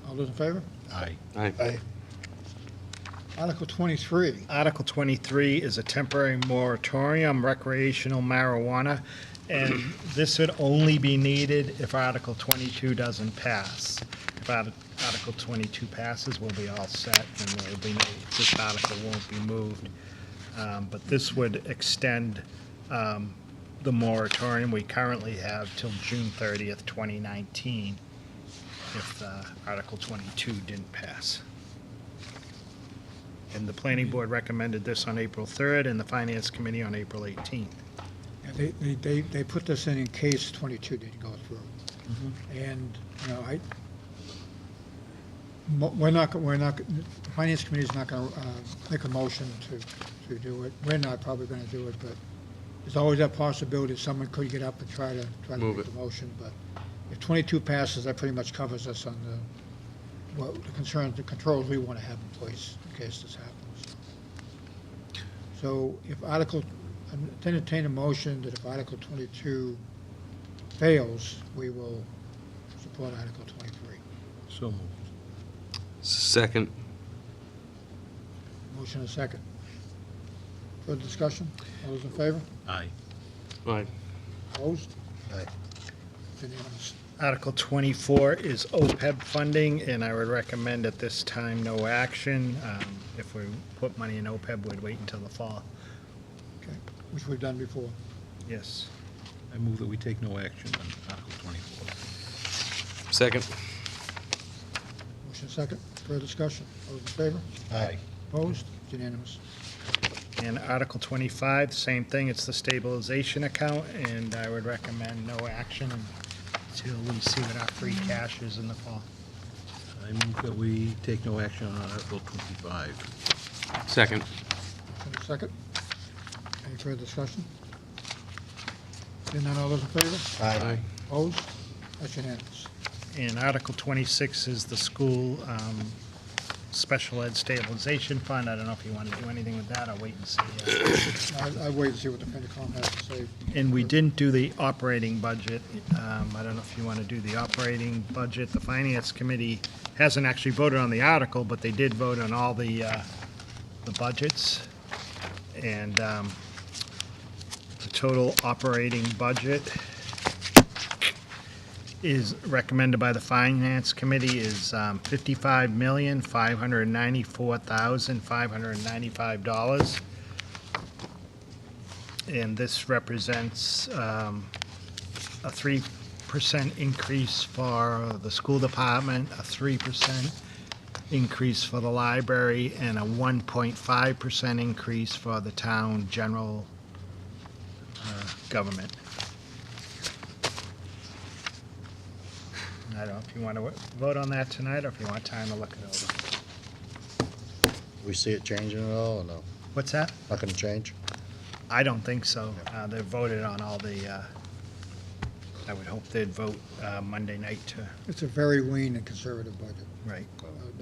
All those in favor? Aye. Aye. Article 23. Article 23 is a temporary moratorium recreational marijuana, and this would only be needed if Article 22 doesn't pass. If Article 22 passes, we'll be all set, and this article won't be moved. But this would extend the moratorium we currently have till June 30th, 2019, if Article 22 didn't pass. And the planning board recommended this on April 3rd, and the finance committee on April 18th. Yeah, they put this in case 22 didn't go through. And, you know, the finance committee's not going to make a motion to do it. We're not probably going to do it, but there's always that possibility someone could get up and try to Move make it. the motion. But if 22 passes, that pretty much covers us on the concerns, the controls we want to have in place in case this happens. So if entertain a motion that if Article 22 fails, we will support Article 23. So moved. Second. Motion and second. Further discussion? All those in favor? Aye. Aye. Opposed? Aye. It's unanimous. Article 24 is OPEB funding, and I would recommend at this time no action. If we put money in OPEB, we'd wait until the fall. Okay, which we've done before. Yes. I move that we take no action on Article 24. Second. Motion second. Further discussion? All those in favor? Aye. Opposed? It's unanimous. And Article 25, same thing, it's the stabilization account, and I would recommend no action until we see what our free cash is in the fall. I move that we take no action on Article 25. Second. Motion and second. Any further discussion? Seeing none, all those in favor? Aye. Opposed? That's unanimous. And Article 26 is the school special ed stabilization fund. I don't know if you want to do anything with that, I'll wait and see. I'll wait and see what the FinCom has to say. And we didn't do the operating budget. I don't know if you want to do the operating budget. The Finance Committee hasn't actually voted on the article, but they did vote on all the budgets. And the total operating budget is recommended by the Finance Committee is $55,594,595. And this represents a 3% increase for the school department, a 3% increase for the library, and a 1.5% increase for the town general government. I don't know if you want to vote on that tonight, or if you want time to look it over. We see it changing at all, or no? What's that? Not gonna change? I don't think so. They voted on all the, I would hope they'd vote Monday night to, It's a very lean and conservative budget. right.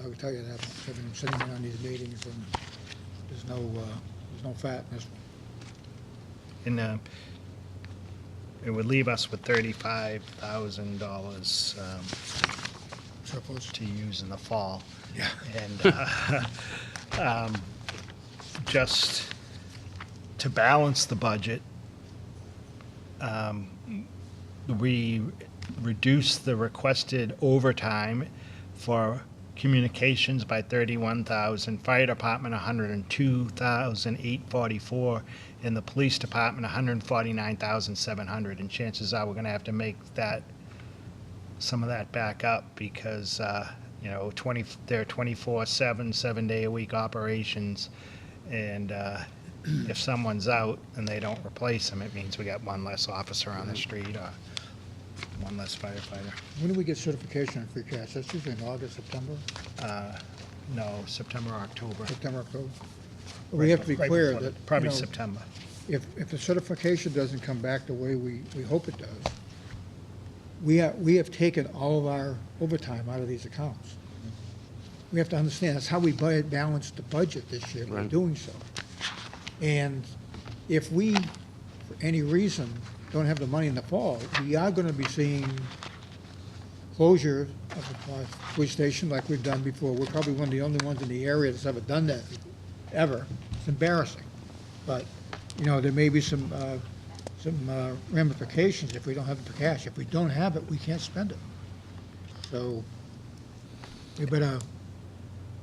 I will tell you that, I've been sitting in on these meetings, and there's no fat in this one. And it would leave us with $35,000 Surplus. to use in the fall. Yeah. And just to balance the budget, we reduced the requested overtime for communications by 31,000, fire department 102,844, and the police department 149,700. And chances are we're going to have to make some of that back up because they're 24/7, 7-day-a-week operations, and if someone's out and they don't replace them, it means we got one less officer on the street or one less firefighter. When do we get certification on free cash? That's usually in August, September, No, September, October. September, October. We have to be Right clear before- that, Probably you know, September. if the certification doesn't come back the way we hope it does, we have taken all of our overtime out of these accounts. We have to understand, that's how we balanced the budget this year, by Right. doing so. And if we, for any reason, don't have the money in the fall, we are gonna be seeing closure of the police station like we've done before. We're probably one of the only ones in the area that's ever done that, ever. It's embarrassing. But, there may be some ramifications if we don't have the cash. If we don't have it, we can't spend it. So we better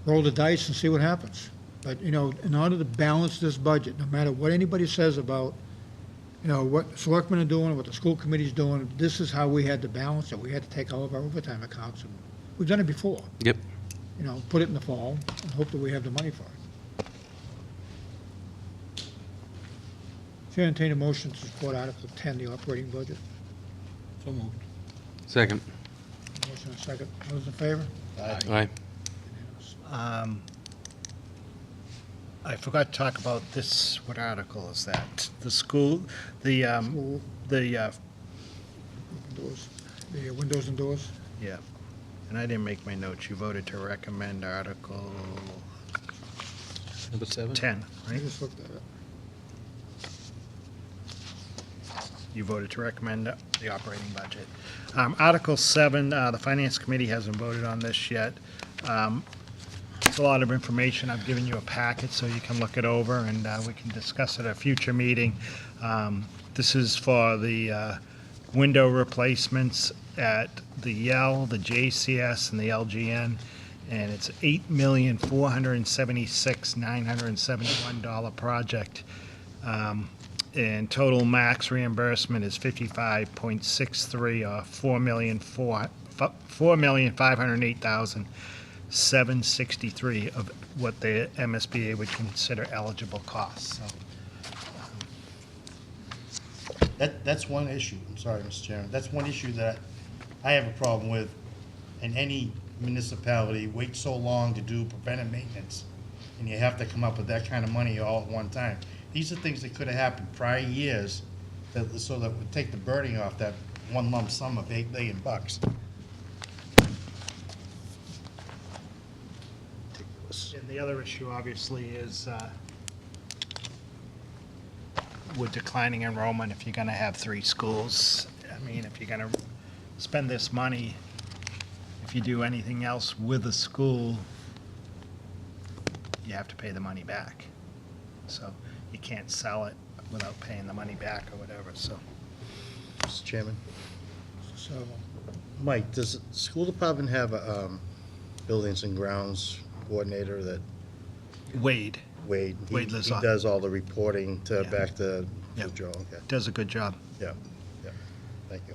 roll the dice and see what happens. But, in order to balance this budget, no matter what anybody says about, what the selectmen are doing, what the school committee's doing, this is how we had to balance it. We had to take all of our overtime accounts, and we've done it before. Yep. Put it in the fall and hope that we have the money for it. So entertain a motion to support Article 10, the operating budget. So moved. Second. Motion and second. All those in favor? Aye. I forgot to talk about this, what article is that? The school, the, School, the, doors, the windows and doors. yeah, and I didn't make my notes. You voted to recommend Article Number 7? 10, I right? just looked at it. You voted to recommend the operating budget. Article 7, the Finance Committee hasn't voted on this yet. It's a lot of information. I've given you a packet so you can look it over, and we can discuss it at a future meeting. This is for the window replacements at the Yale, the JCS, and the LGN, and it's $8,476,971 project. And total max reimbursement is 55.63, or $4,508,763 of what the MSBA would consider eligible costs. So, That's one issue, I'm sorry, Mr. Chairman, that's one issue that I have a problem with. In any municipality, wait so long to do preventive maintenance, and you have to come up with that kind of money all at one time. These are things that could have happened prior years, so that would take the burden off that one lump sum of $8 million. and the other issue, obviously, is with declining enrollment, if you're going to have 3 schools. I mean, if you're going to spend this money, if you do anything else with a school, you have to pay the money back. So you can't sell it without paying the money back or whatever, so. Mr. Chairman? So, Mike, does the school department have a buildings and grounds coordinator that Wade Wade? Wade He Lizotte. does all the reporting Yeah. back to Yeah. Joe, okay, does a good job. yeah, thank you.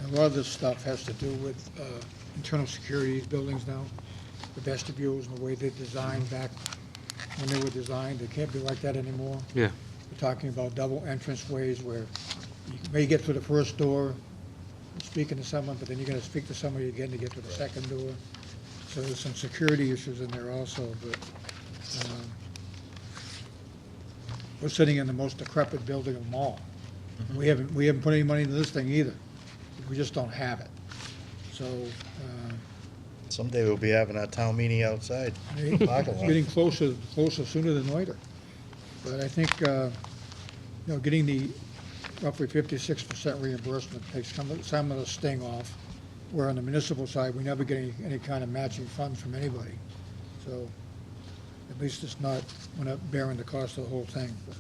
a lot of this stuff has to do with internal security of these buildings now, the vestibules and the way they're designed back when they were designed. They can't be like that anymore. Yeah. We're talking about double entrance ways where you may get through the first door, speaking to someone, but then you're gonna speak to somebody again to get to the second door. So there's some security issues in there also, but we're sitting in the most decrepit building of them all. We haven't put any money into this thing either. We just don't have it. So, Someday we'll be having our town meeting outside. it's Parking lot. getting closer sooner than later. But I think, getting the roughly 56% reimbursement, takes some of the sting off, where on the municipal side, we never get any kind of matching funds from anybody. So at least we're not bearing the cost of the whole thing. But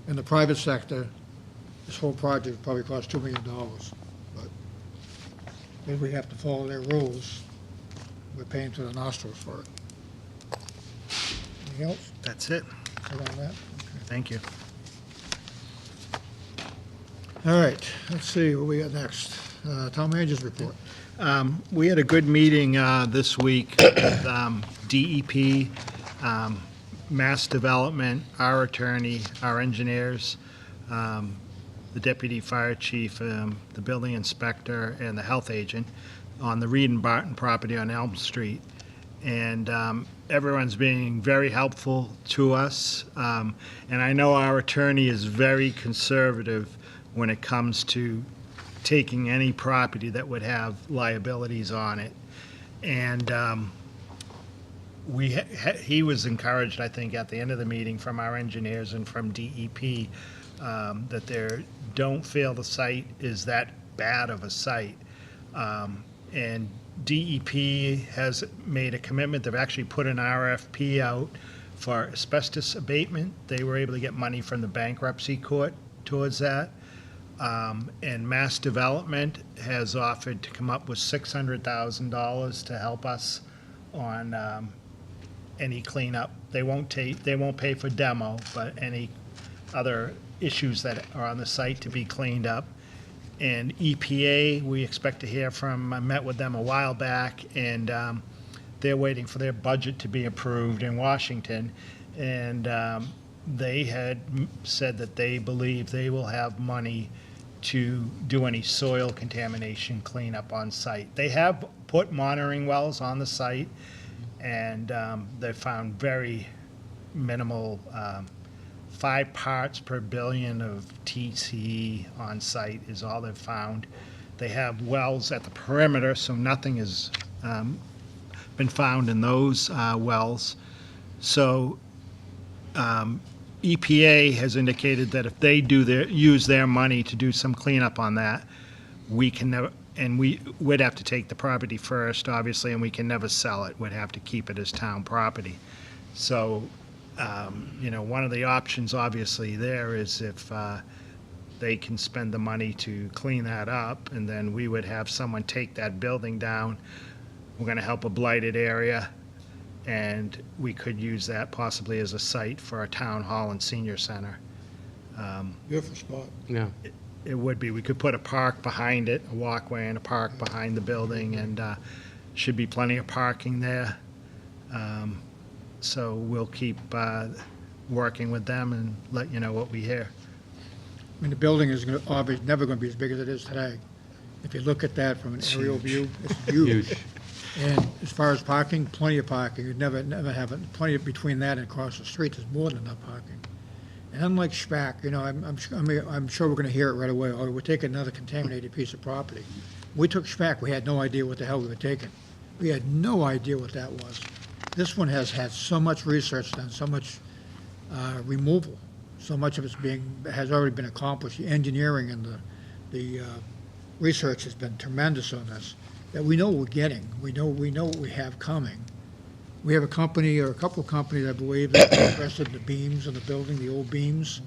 in the private sector, this whole project probably cost $2 million. But if we have to follow their rules, we're paying to the nostrils for it. Anything else? That's it. Other than that? Thank you. All right, let's see what we got next. Town manager's report. We had a good meeting this week with DEP, Mass Development, our attorney, our engineers, the deputy fire chief, the building inspector, and the health agent on the Reed and Barton property on Elm Street. And everyone's being very helpful to us. And I know our attorney is very conservative when it comes to taking any property that would have liabilities on it. And he was encouraged, I think, at the end of the meeting from our engineers and from DEP that they don't feel the site is that bad of a site. And DEP has made a commitment. They've actually put an RFP out for asbestos abatement. They were able to get money from the bankruptcy court towards that. And Mass Development has offered to come up with $600,000 to help us on any cleanup. They won't pay for demo, but any other issues that are on the site to be cleaned up. And EPA, we expect to hear from, I met with them a while back, and they're waiting for their budget to be approved in Washington. And they had said that they believe they will have money to do any soil contamination cleanup on site. They have put monitoring wells on the site, and they found very minimal, 5 parts per billion of TCE on site is all they've found. They have wells at the perimeter, so nothing has been found in those wells. So EPA has indicated that if they use their money to do some cleanup on that, we can never, and we would have to take the property first, obviously, and we can never sell it. We'd have to keep it as town property. So, one of the options, obviously, there is if they can spend the money to clean that up, and then we would have someone take that building down. We're going to help a blighted area, and we could use that possibly as a site for a town hall and senior center. Beautiful spot. Yeah. It would be. We could put a park behind it, a walkway and a park behind the building, and should be plenty of parking there. So we'll keep working with them and let you know what we hear. I mean, the building is obviously never going to be as big as it is today. If you look at that from an aerial view, it's huge. And as far as parking, plenty of parking. You'd never have it. Plenty of between that and across the street. There's more than enough parking. And unlike SPAC, I'm sure we're going to hear it right away. Oh, we're taking another contaminated piece of property. We took SPAC. We had no idea what the hell we were taking. We had no idea what that was. This one has had so much research done, so much removal, so much of it has already been accomplished. The engineering and the research has been tremendous on this. That we know what we're getting. We know what we have coming. We have a company or a couple of companies, I believe, that are interested in the beams in the building, the old beams.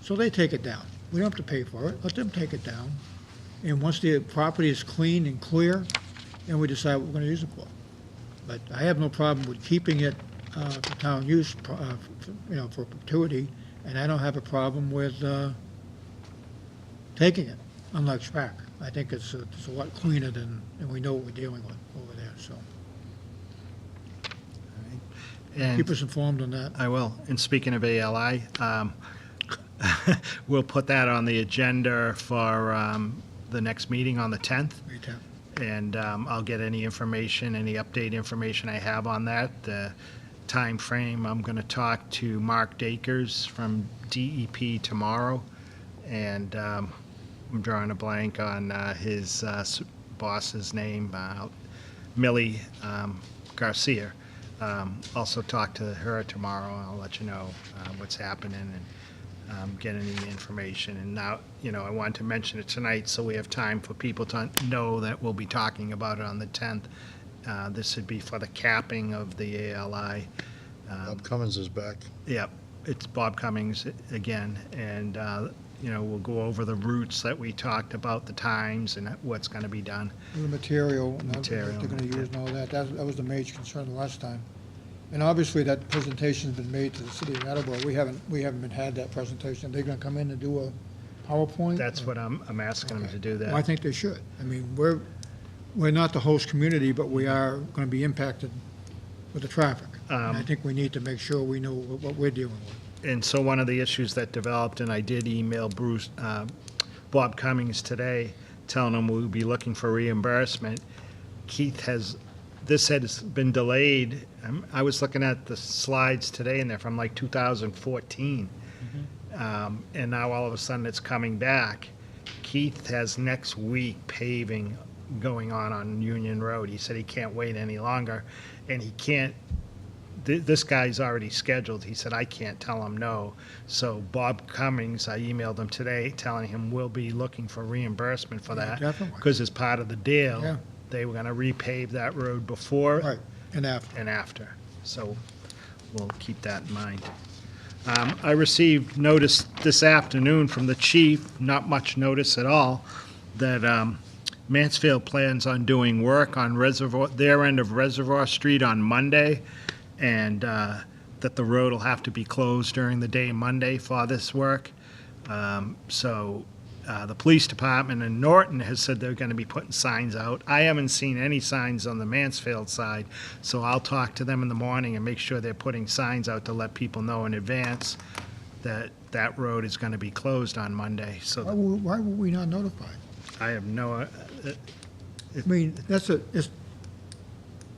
So they take it down. We don't have to pay for it. Let them take it down. And once the property is clean and clear, then we decide what we're going to use it for. But I have no problem with keeping it for town use, for perpetuity, and I don't have a problem with taking it, unlike SPAC. I think it's a lot cleaner and we know what we're dealing with over there, so. And Keep us informed on that. I will. And speaking of ALI, we'll put that on the agenda for the next meeting on the 10th. May 10th. And I'll get any information, any update information I have on that. The time frame, I'm going to talk to Mark Dakers from DEP tomorrow, and I'm drawing a blank on his boss's name, Millie Garcia. Also talk to her tomorrow. I'll let you know what's happening. get any information. And now, I wanted to mention it tonight so we have time for people to know that we'll be talking about it on the 10th. This would be for the capping of the ALI. Bob Cummins is back. Yep, it's Bob Cummings again, and, we'll go over the routes that we talked about, the times, and what's gonna be done. The material, and what Material, they're gonna use and all that. That was the major concern the last time. And obviously, that presentation's been made to the city of Attleboro. We haven't had that presentation. They're gonna come in and do a PowerPoint? That's what I'm asking them to do Well, I that. think they should. I mean, we're not the host community, but we are gonna be impacted with the traffic. And I think we need to make sure we know what we're dealing with. And so one of the issues that developed, and I did email Bob Cummings today, telling him we'll be looking for reimbursement. This has been delayed. I was looking at the slides today, and they're from like 2014. And now all of a sudden it's coming back. Keith has next week paving going on Union Road. He said he can't wait any longer, and he can't, this guy's already scheduled. He said, I can't tell him no. So Bob Cummings, I emailed him today telling him we'll be looking for reimbursement for Yeah, that. definitely. Because as part of the deal, Yeah. they were gonna repave that road before Right, and after. and after. So we'll keep that in mind. I received notice this afternoon from the chief, not much notice at all, that Mansfield plans on doing work on their end of Reservoir Street on Monday, and that the road will have to be closed during the day Monday for this work. So the police department in Norton has said they're going to be putting signs out. I haven't seen any signs on the Mansfield side, so I'll talk to them in the morning and make sure they're putting signs out to let people know in advance that that road is going to be closed on Monday. So Why were we not notified? I have no, I mean, it's a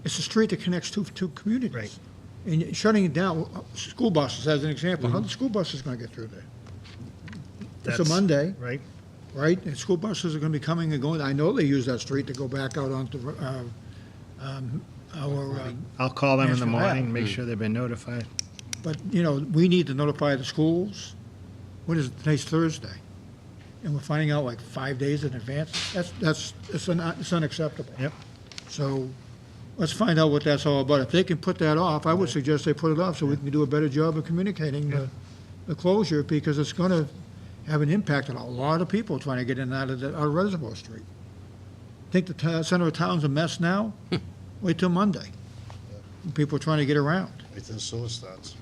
street that connects two communities. Right. And shutting it down, school buses, as an example, how the school bus is gonna get through there? It's a That's- Monday, right? right? And school buses are gonna be coming and going. I know they use that street to go back out onto, I'll call them in the Mansfield Ave. morning and make sure they've been notified. but, we need to notify the schools. What is it, today's Thursday? And we're finding out like 5 days in advance? It's unacceptable. Yep. So let's find out what that's all about. If they can put that off, I would suggest they put it off so we can do a better job of communicating the closure, because it's going to have an impact on a lot of people trying to get in and out of Reservoir Street. Think the center of town's a mess now? Wait till Monday. People are trying to get around. Wait till the sewer starts.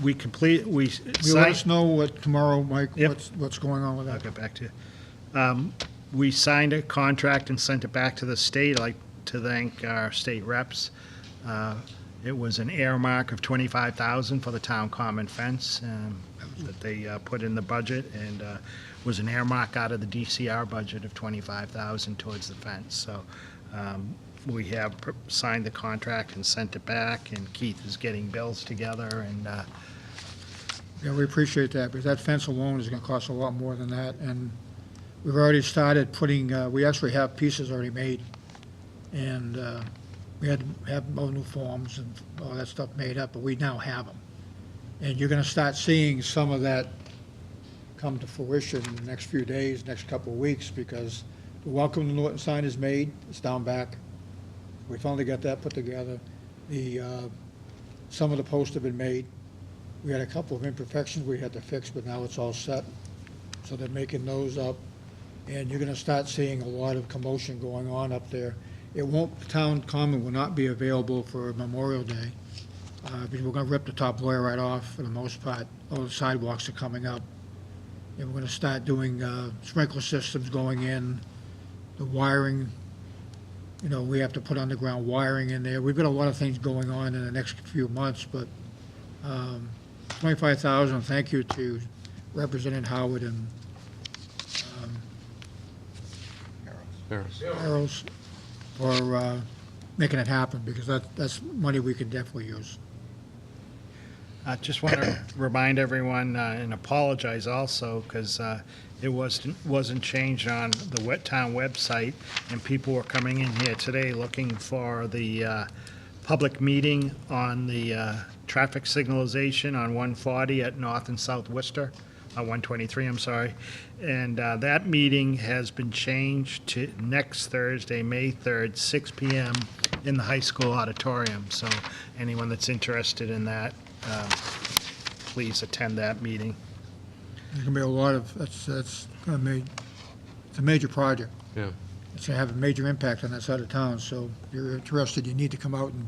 We You let us know what tomorrow, Mike, Yep. what's going on with I'll that. get back to you. We signed a contract and sent it back to the state. I'd like to thank our state reps. It was an earmark of $25,000 for the town common fence that they put in the budget, and was an earmark out of the DCR budget of $25,000 towards the fence. So we have signed the contract and sent it back, and Keith is getting bills together, and Yeah, we appreciate that, because that fence alone is gonna cost a lot more than that, and we've already started putting, we actually have pieces already made, and we had to have all new forms and all that stuff made up, but we now have them. And you're gonna start seeing some of that come to fruition in the next few days, next couple of weeks, because the Welcome to Norton sign is made, it's down back. We finally got that put together. Some of the posts have been made. We had a couple of imperfections we had to fix, but now it's all set. So they're making those up. And you're gonna start seeing a lot of commotion going on up there. The town common will not be available for Memorial Day, because we're gonna rip the top layer right off for the most part. All the sidewalks are coming up. And we're gonna start doing sprinkler systems going in, the wiring. We have to put underground wiring in there. We've got a lot of things going on in the next few months, but 25,000, thank you to Representative Howard and Arrows for making it happen, because that's money we can definitely use. I just want to remind everyone and apologize also, because it wasn't changed on the town website, and people were coming in here today looking for the public meeting on the traffic signalization on 140 at North and South Worcester, 123, I'm sorry. And that meeting has been changed to next Thursday, May 3rd, 6 PM in the high school auditorium. So anyone that's interested in that, please attend that meeting. There's gonna be a lot of, that's gonna be, it's a major project. Yeah. It's gonna have a major impact on that side of town, so if you're interested, you need to come out and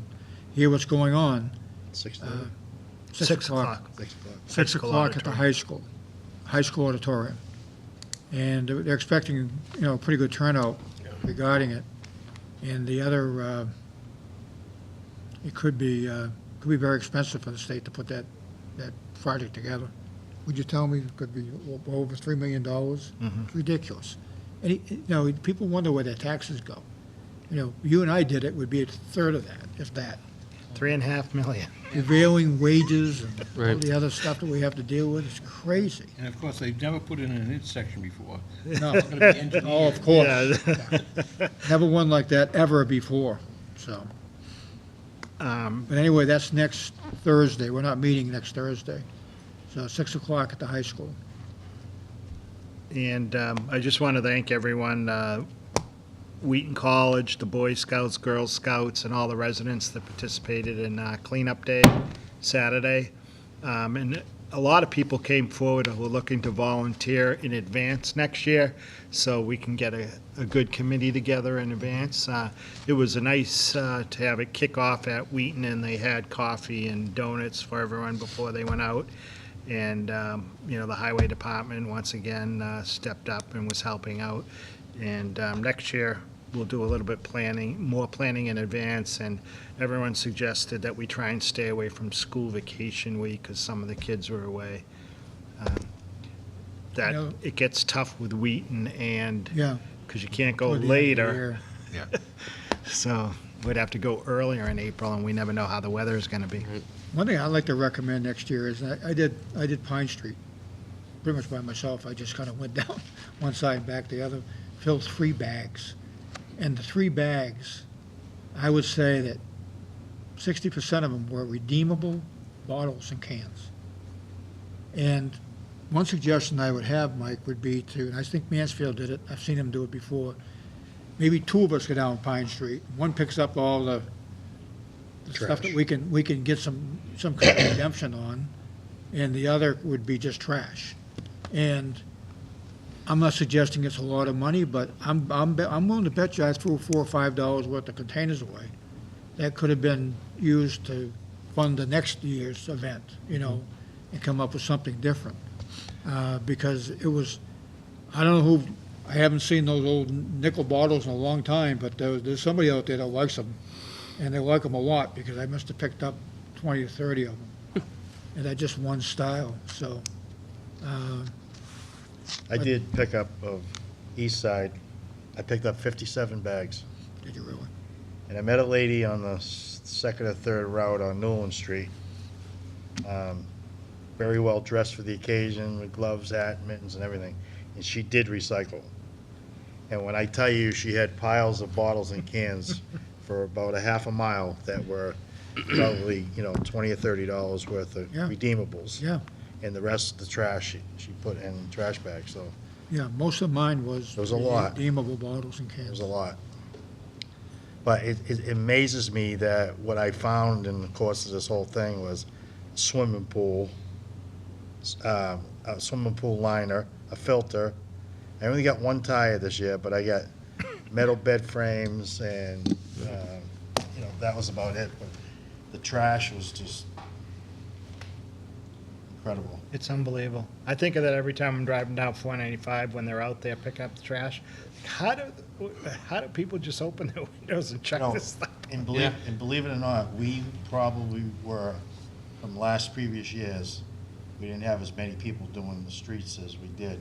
hear what's going on. 6:30? 6 o'clock. 6 o'clock. 6 o'clock at the high school auditorium. And they're expecting, you know, a pretty good turnout regarding it. And the other, it could be very expensive for the state to put that project together. Would you tell me it could be over $3 million? It's ridiculous. And, you know, people wonder where their taxes go. You know, you and I did it, would be a third of that, if that. $3.5 million. Prevailing wages and all Right. the other stuff that we have to deal with, it's crazy. And of course, they've never put in an intersection before. No, It's gonna be engineered. oh, of course. Never one like that ever before, so. But anyway, that's next Thursday. We're not meeting next Thursday. So 6 o'clock at the high school. And I just want to thank everyone, Wheaton College, the Boy Scouts, Girl Scouts, and all the residents that participated in Cleanup Day Saturday. And a lot of people came forward who were looking to volunteer in advance next year, so we can get a good committee together in advance. It was nice to have it kick off at Wheaton, and they had coffee and donuts for everyone before they went out. And, you know, the highway department, once again, stepped up and was helping out. And next year, we'll do a little bit more planning in advance, and everyone suggested that we try and stay away from school vacation week, because some of the kids were away. That, know- it gets tough with Wheaton, and, Yeah. because you can't go Toward the end of the later, year. so we'd have to go earlier in April, and we never know how the weather is gonna be. One thing I'd like to recommend next year is, I did Pine Street, pretty much by myself. I just kind of went down one side and back the other, filled 3 bags. And the 3 bags, I would say that 60% of them were redeemable bottles and cans. And one suggestion I would have, Mike, would be to, and I think Mansfield did it, I've seen him do it before, maybe 2 of us go down Pine Street. One picks up all the stuff that we can get some kind of redemption on, and the other would be just trash. And I'm not suggesting it's a lot of money, but I'm willing to bet you I threw $4 or $5 worth of containers away. That could have been used to fund the next year's event, you know, and come up with something different. Because it was, I don't know who, I haven't seen those old nickel bottles in a long time, but there's somebody out there that likes them. And they like them a lot, because I must have picked up 20 or 30 of them. And they're just one style, so. I did pick up of East Side. I picked up 57 bags. Did you really? And I met a lady on the second or third route on Newland Street. Very well dressed for the occasion, with gloves, hat, mittens, and everything. And she did recycle. And when I tell you, she had piles of bottles and cans for about a half a mile that were probably, you know, $20 or $30 worth of Yeah. redeemables. Yeah, And the rest of the trash, she put in trash bags, so yeah, most of mine was. There was a lot. Redeemable bottles and it cans. was a lot. But it amazes me that what I found in the course of this whole thing was swimming pool, a swimming pool liner, a filter. I only got 1 tire this year, but I got metal bed frames and, you know, that was about it. But the trash was just incredible. It's unbelievable. I think of that every time I'm driving down 495 when they're out there picking up the trash. How do people just open their windows and check No, this stuff? And believe it or not, we probably were, from last previous years, we didn't have as many people doing the streets as we did.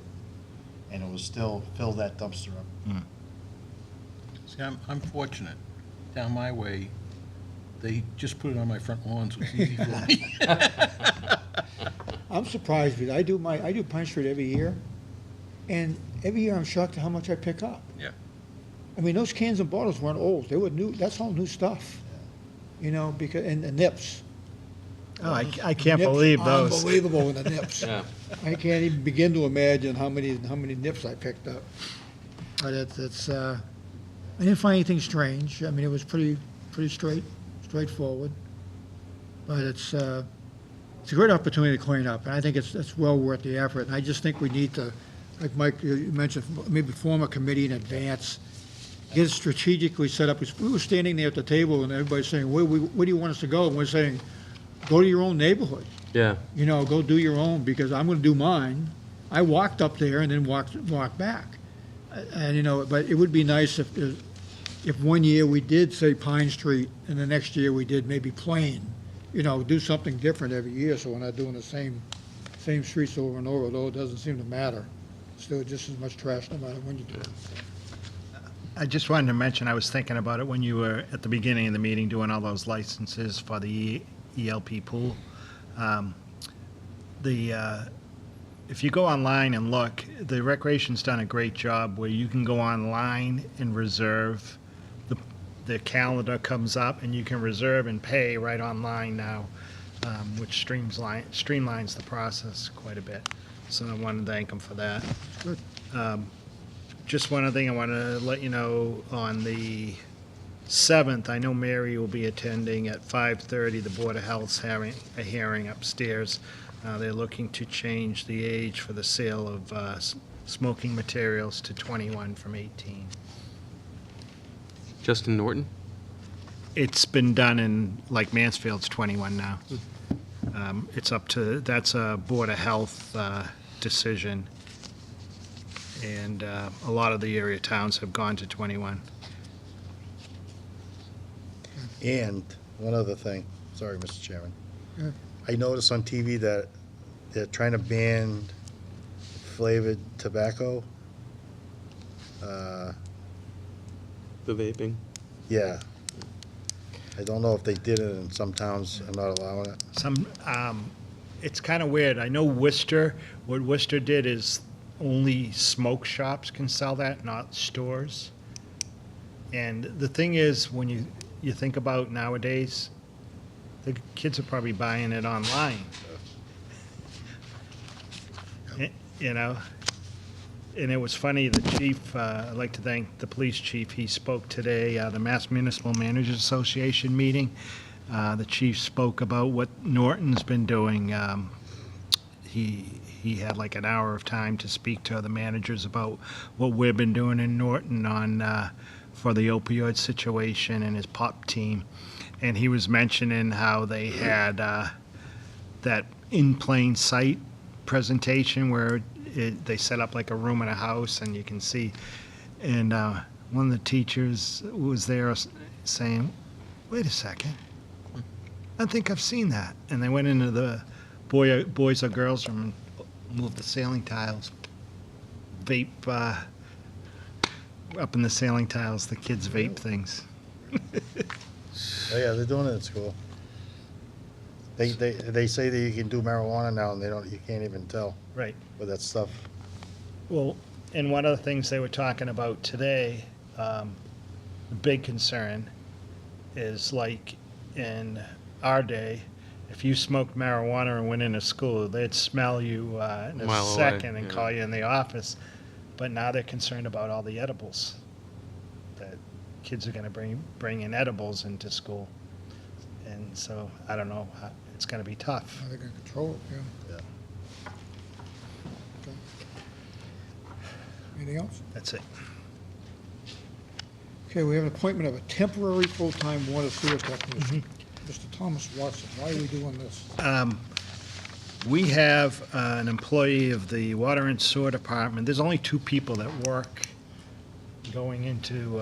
And it was still, fill that dumpster up. See, I'm fortunate. Down my way, they just put it on my front lawn, so it's easy for me. I'm surprised, because I do Pine Street every year, and every year I'm shocked at how much I pick up. Yeah. I mean, those cans and bottles weren't old, they were new, that's all new stuff. because, and the nips. Oh, I can't Nips, believe those. Unbelievable in the nips. Yeah. I can't even begin to imagine how many nips I picked up. But I didn't find anything strange. I mean, it was pretty straightforward. But it's a great opportunity to clean up, and I think it's well worth the effort. And I just think we need to, like Mike, you mentioned, maybe form a committee in advance, get it strategically set up. We were standing there at the table, and everybody's saying, where do you want us to go? And we're saying, go to your own neighborhood. Yeah. Go do your own, because I'm going to do mine. I walked up there and then walked back. And, but it would be nice if one year we did, say, Pine Street, and the next year we did maybe Plain. Do something different every year, so we're not doing the same streets over and over, though it doesn't seem to matter. Still just as much trash no matter when you do it. I just wanted to mention, I was thinking about it when you were at the beginning of the meeting doing all those licenses for the ELP pool. If you go online and look, the Recreation's done a great job where you can go online and reserve. The calendar comes up and you can reserve and pay right online now, which streamlines the process quite a bit. So I want to thank them for that. Good. Just one other thing I want to let you know, on the 7th, I know Mary will be attending at 5:30. The Board of Health's having a hearing upstairs. They're looking to change the age for the sale of smoking materials to 21 from 18. Justin Norton? It's been done in, like, Mansfield's 21 now. It's up to, that's a Board of Health decision. And a lot of the area towns have gone to 21. And one other thing, sorry, Mr. Chairman. Yeah. I noticed on TV that they're trying to ban flavored tobacco. The vaping. Yeah. I don't know if they did it in some towns and not allowing it. It's kind of weird. I know Worcester, what Worcester did is only smoke shops can sell that, not stores. And the thing is, when you think about nowadays, the kids are probably buying it online. And it was funny, the chief, I'd like to thank the police chief, he spoke today, the Mass Municipal Managers Association meeting. The chief spoke about what Norton's been doing. He had like an hour of time to speak to the managers about what we've been doing in Norton for the opioid situation and his POP team. And he was mentioning how they had that in plain sight presentation where they set up like a room in a house and you can see. And one of the teachers was there saying, wait a second, I think I've seen that. And they went into the boys or girls room and moved the ceiling tiles, vape up in the ceiling tiles, the kids vape things. Oh, yeah, they're doing it at school. They say that you can do marijuana now, and you can't even tell Right. with that stuff. Well, and one of the things they were talking about today, the big concern is like in our day, if you smoked marijuana and went into school, they'd smell you in a Mile away, second and yeah. call you in the office. But now they're concerned about all the edibles, that kids are going to bring in edibles into school. And so I don't know, it's going to be tough. How they can control it, yeah. Yeah. Okay. Anything else? That's it. Okay, we have an appointment of a temporary full-time water sewer technician. Mr. Thomas Watson, why are we doing this? We have an employee of the Water and Sewer Department. There's only 2 people that work going into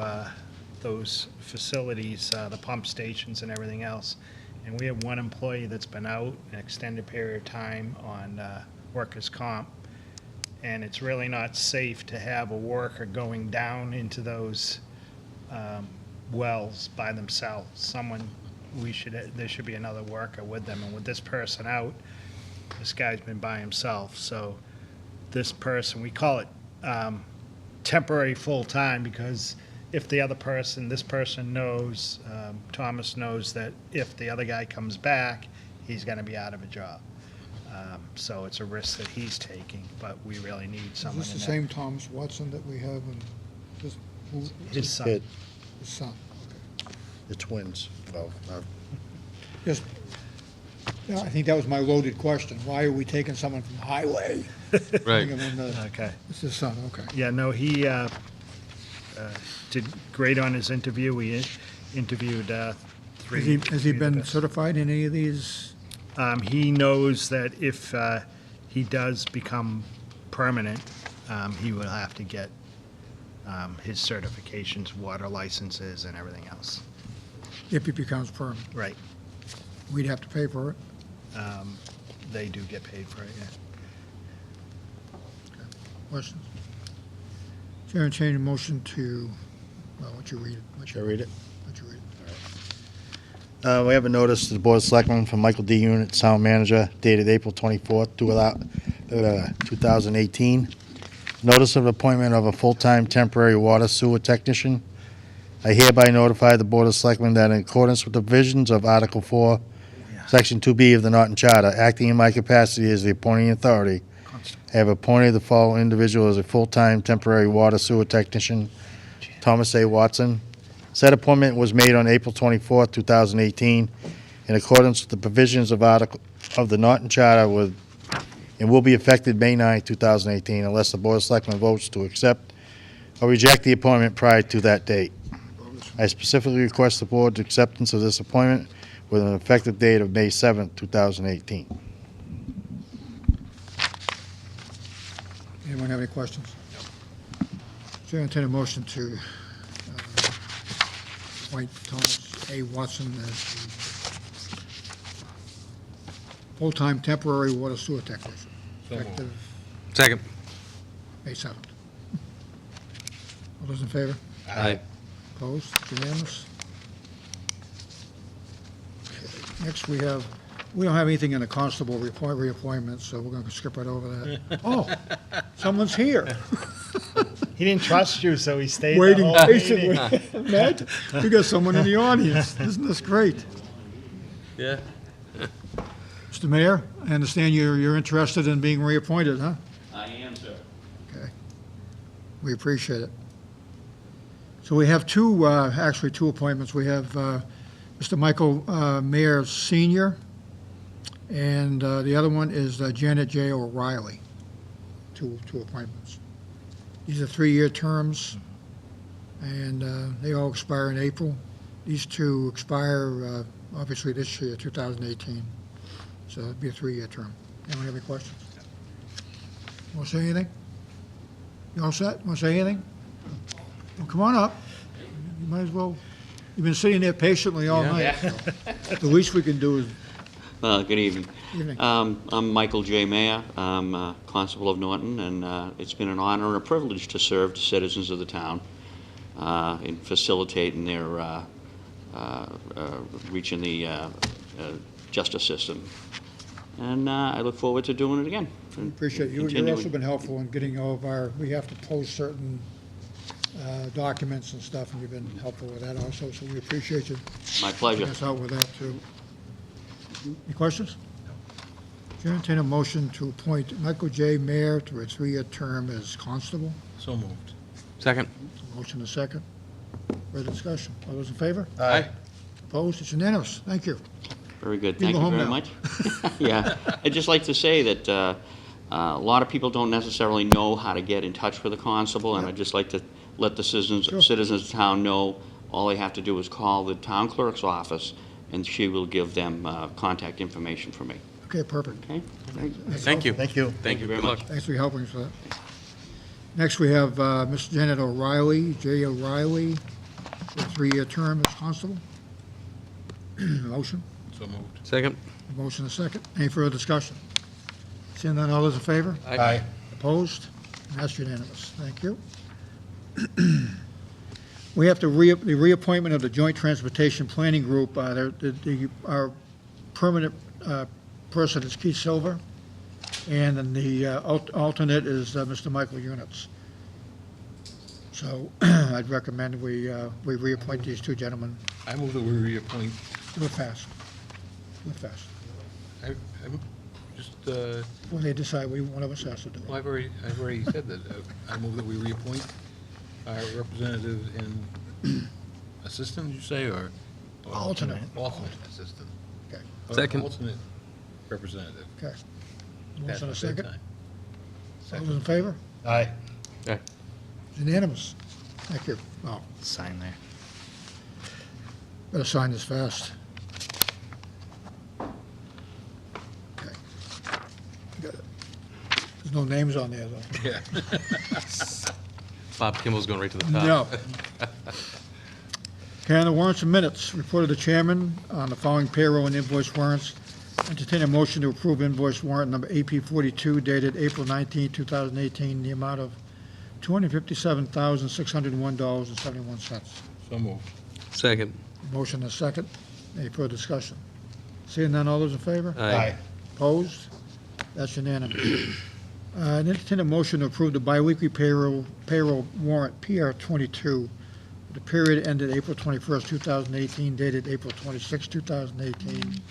those facilities, the pump stations and everything else. And we have 1 employee that's been out an extended period of time on workers' comp. And it's really not safe to have a worker going down into those wells by themselves. There should be another worker with them. And with this person out, this guy's been by himself. So this person, we call it temporary full-time because if the other person, this person knows, Thomas knows that if the other guy comes back, he's gonna be out of a job. So it's a risk that he's taking, but we really need Is someone this in the that. same Thomas Watson that we have in this, His son. Kid, his son? the twins. Well, Just, yeah, I think that was my loaded question. Why are we taking someone from highway? Right. putting him in the- Okay. It's his son, okay. Yeah, no, he did great on his interview. We interviewed three. Has he three of the been best. certified in any of these? He knows that if he does become permanent, he will have to get his certifications, water licenses, and everything else. If he becomes permanent, Right. we'd have to pay for it? They do get paid for it, yeah. Questions? Chair, entertain a motion to, well, why don't you read it? Shall I read it? Why don't you read it? We have a notice to the Board of Selectmen from Michael D. Unit, Sound Manager, dated April 24th, 2018. Notice of appointment of a full-time temporary water sewer technician. I hereby notify the Board of Selectmen that in accordance with the provisions of Article 4, Section 2B of the Norton Charter, acting in my capacity as the appointing authority, I have appointed the following individual as a full-time temporary water sewer technician, Thomas A. Watson. Said appointment was made on April 24th, 2018, in accordance with the provisions of the Norton Charter and will be effective May 9, 2018, unless the Board of Selectmen votes to accept or reject the appointment prior to that date. I specifically request the Board's acceptance of this appointment with an effective date of May 7, 2018. Anyone have any questions? Chair, entertain a motion to appoint Thomas A. Watson as the full-time temporary water sewer technician, effective Second. May 7th. All those in favor? Aye. Opposed? Unanimous? Okay. Next, we don't have anything in the constable reappointment, so we're going to skip right over that. Oh, someone's here. He didn't trust you, so he stayed the Waiting whole meeting. patiently. Matt, we got someone in the audience. Isn't this great? Yeah. Mr. Mayor, I understand you're interested in being reappointed, huh? I am, sir. Okay. We appreciate it. So we have actually two appointments. We have Mr. Michael Mayer Senior, and the other one is Janet J. O'Reilly. Two appointments. These are 3-year terms, and they all expire in April. These two expire, obviously, this year, 2018. So it'd be a 3-year term. Anyone have any questions? Want to say anything? You all set? Want to say anything? Well, come on up. You might as well, you've been sitting there patiently all night. So the least we can do is, Good evening. evening. I'm Michael J. Mayer. I'm Constable of Norton, and it's been an honor and a privilege to serve the citizens of the town in facilitating their reaching the justice system. And I look forward to doing it again. Appreciate you. You've Continuing. also been helpful in getting all of we have to post certain documents and stuff, and you've been helpful with that also, so we appreciate you My pleasure. helping us out with that, too. Any questions? Chair, entertain a motion to appoint Michael J. Mayer to a 3-year term as constable. So moved. Second. Motion is second. Further discussion. All those in favor? Aye. Opposed? It's unanimous. Thank you. Very good. You can Thank go you home very now. much. Yeah. I'd just like to say that a lot of people don't necessarily know how to get in touch with a constable, and I'd just like to let the Sure. citizens of town know all they have to do is call the town clerk's office, and she will give them contact information for me. Okay, perfect. Okay? Thank you. Thank you. Thank you very Good luck. much. Thanks for helping us with that. Next, we have Ms. Janet O'Reilly, J. O'Reilly, for a 3-year term as constable. Motion? So moved. Second. Motion is second. Any further discussion? Seeing none, all those in favor? Aye. Opposed? That's unanimous. Thank you. We have the reappointment of the Joint Transportation Planning Group. Our permanent person is Keith Silver, and then the alternate is Mr. Michael Units. So I'd recommend we reappoint these two gentlemen. I move that we reappoint, Do it fast. Do it fast. I'm just, When they decide, one of us has to do well, it. I've already said that. I move that we reappoint our representative and assistant, did you say, or? Alternate. Alternate assistant. Okay. Or Second. Alternate representative. Okay. Past Motion my a second. bedtime. All those in favor? Aye. Unanimous. Thank you. Oh, Sign there. better sign this fast. Okay. Got it. There's no names on there, though. Yeah. Bob Kimball's going right to the top. No. Okay, on the warrants and minutes, report of the chairman on the following payroll and invoice warrants. Entertain a motion to approve invoice warrant number AP 42 dated April 19, 2018, in the amount of $257,601.71. So moved. Second. Motion and second. Any further discussion? Seeing none, all those in favor? Aye. Opposed? That's unanimous. Entertain a motion to approve the biweekly payroll warrant PR 22 for the period ended April 21st, 2018, dated April 26, 2018,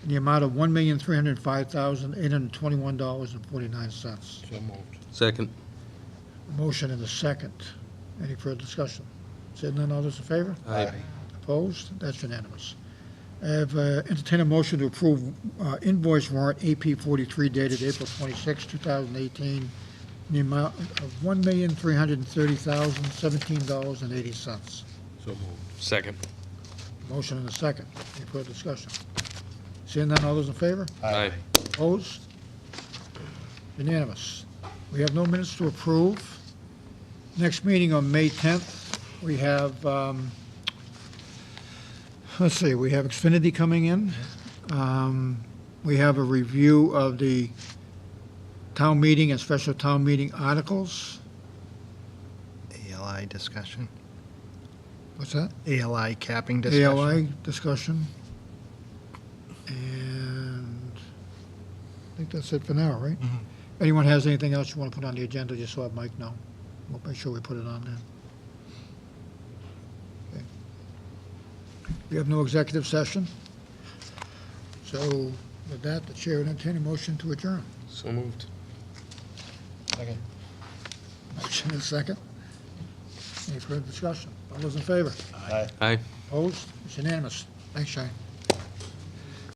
in the amount of $1,305,821.49. So moved. Second. Motion and a second. Any further discussion? Seeing none, all those in favor? Aye. Opposed? That's unanimous. I have entertained a motion to approve invoice warrant AP 43 dated April 26, 2018, in the amount of $1,330,017.80. So moved. Second. Motion and a second. Any further discussion? Seeing none, all those in favor? Aye. Opposed? Unanimous. We have no minutes to approve. Next meeting on May 10th, we have, let's see, we have Xfinity coming in. We have a review of the town meeting and special town meeting articles. ALI discussion. What's that? ALI capping discussion. ALI discussion. And I think that's it for now, right? Anyone has anything else you want to put on the agenda, just so Mike know. We'll make sure we put it on there. Okay. We have no executive session. So with that, the chair would entertain a motion to adjourn. So moved. Second. Motion is second. Any further discussion? All those in favor? Aye. Aye. Opposed? It's unanimous. Thanks, Shane.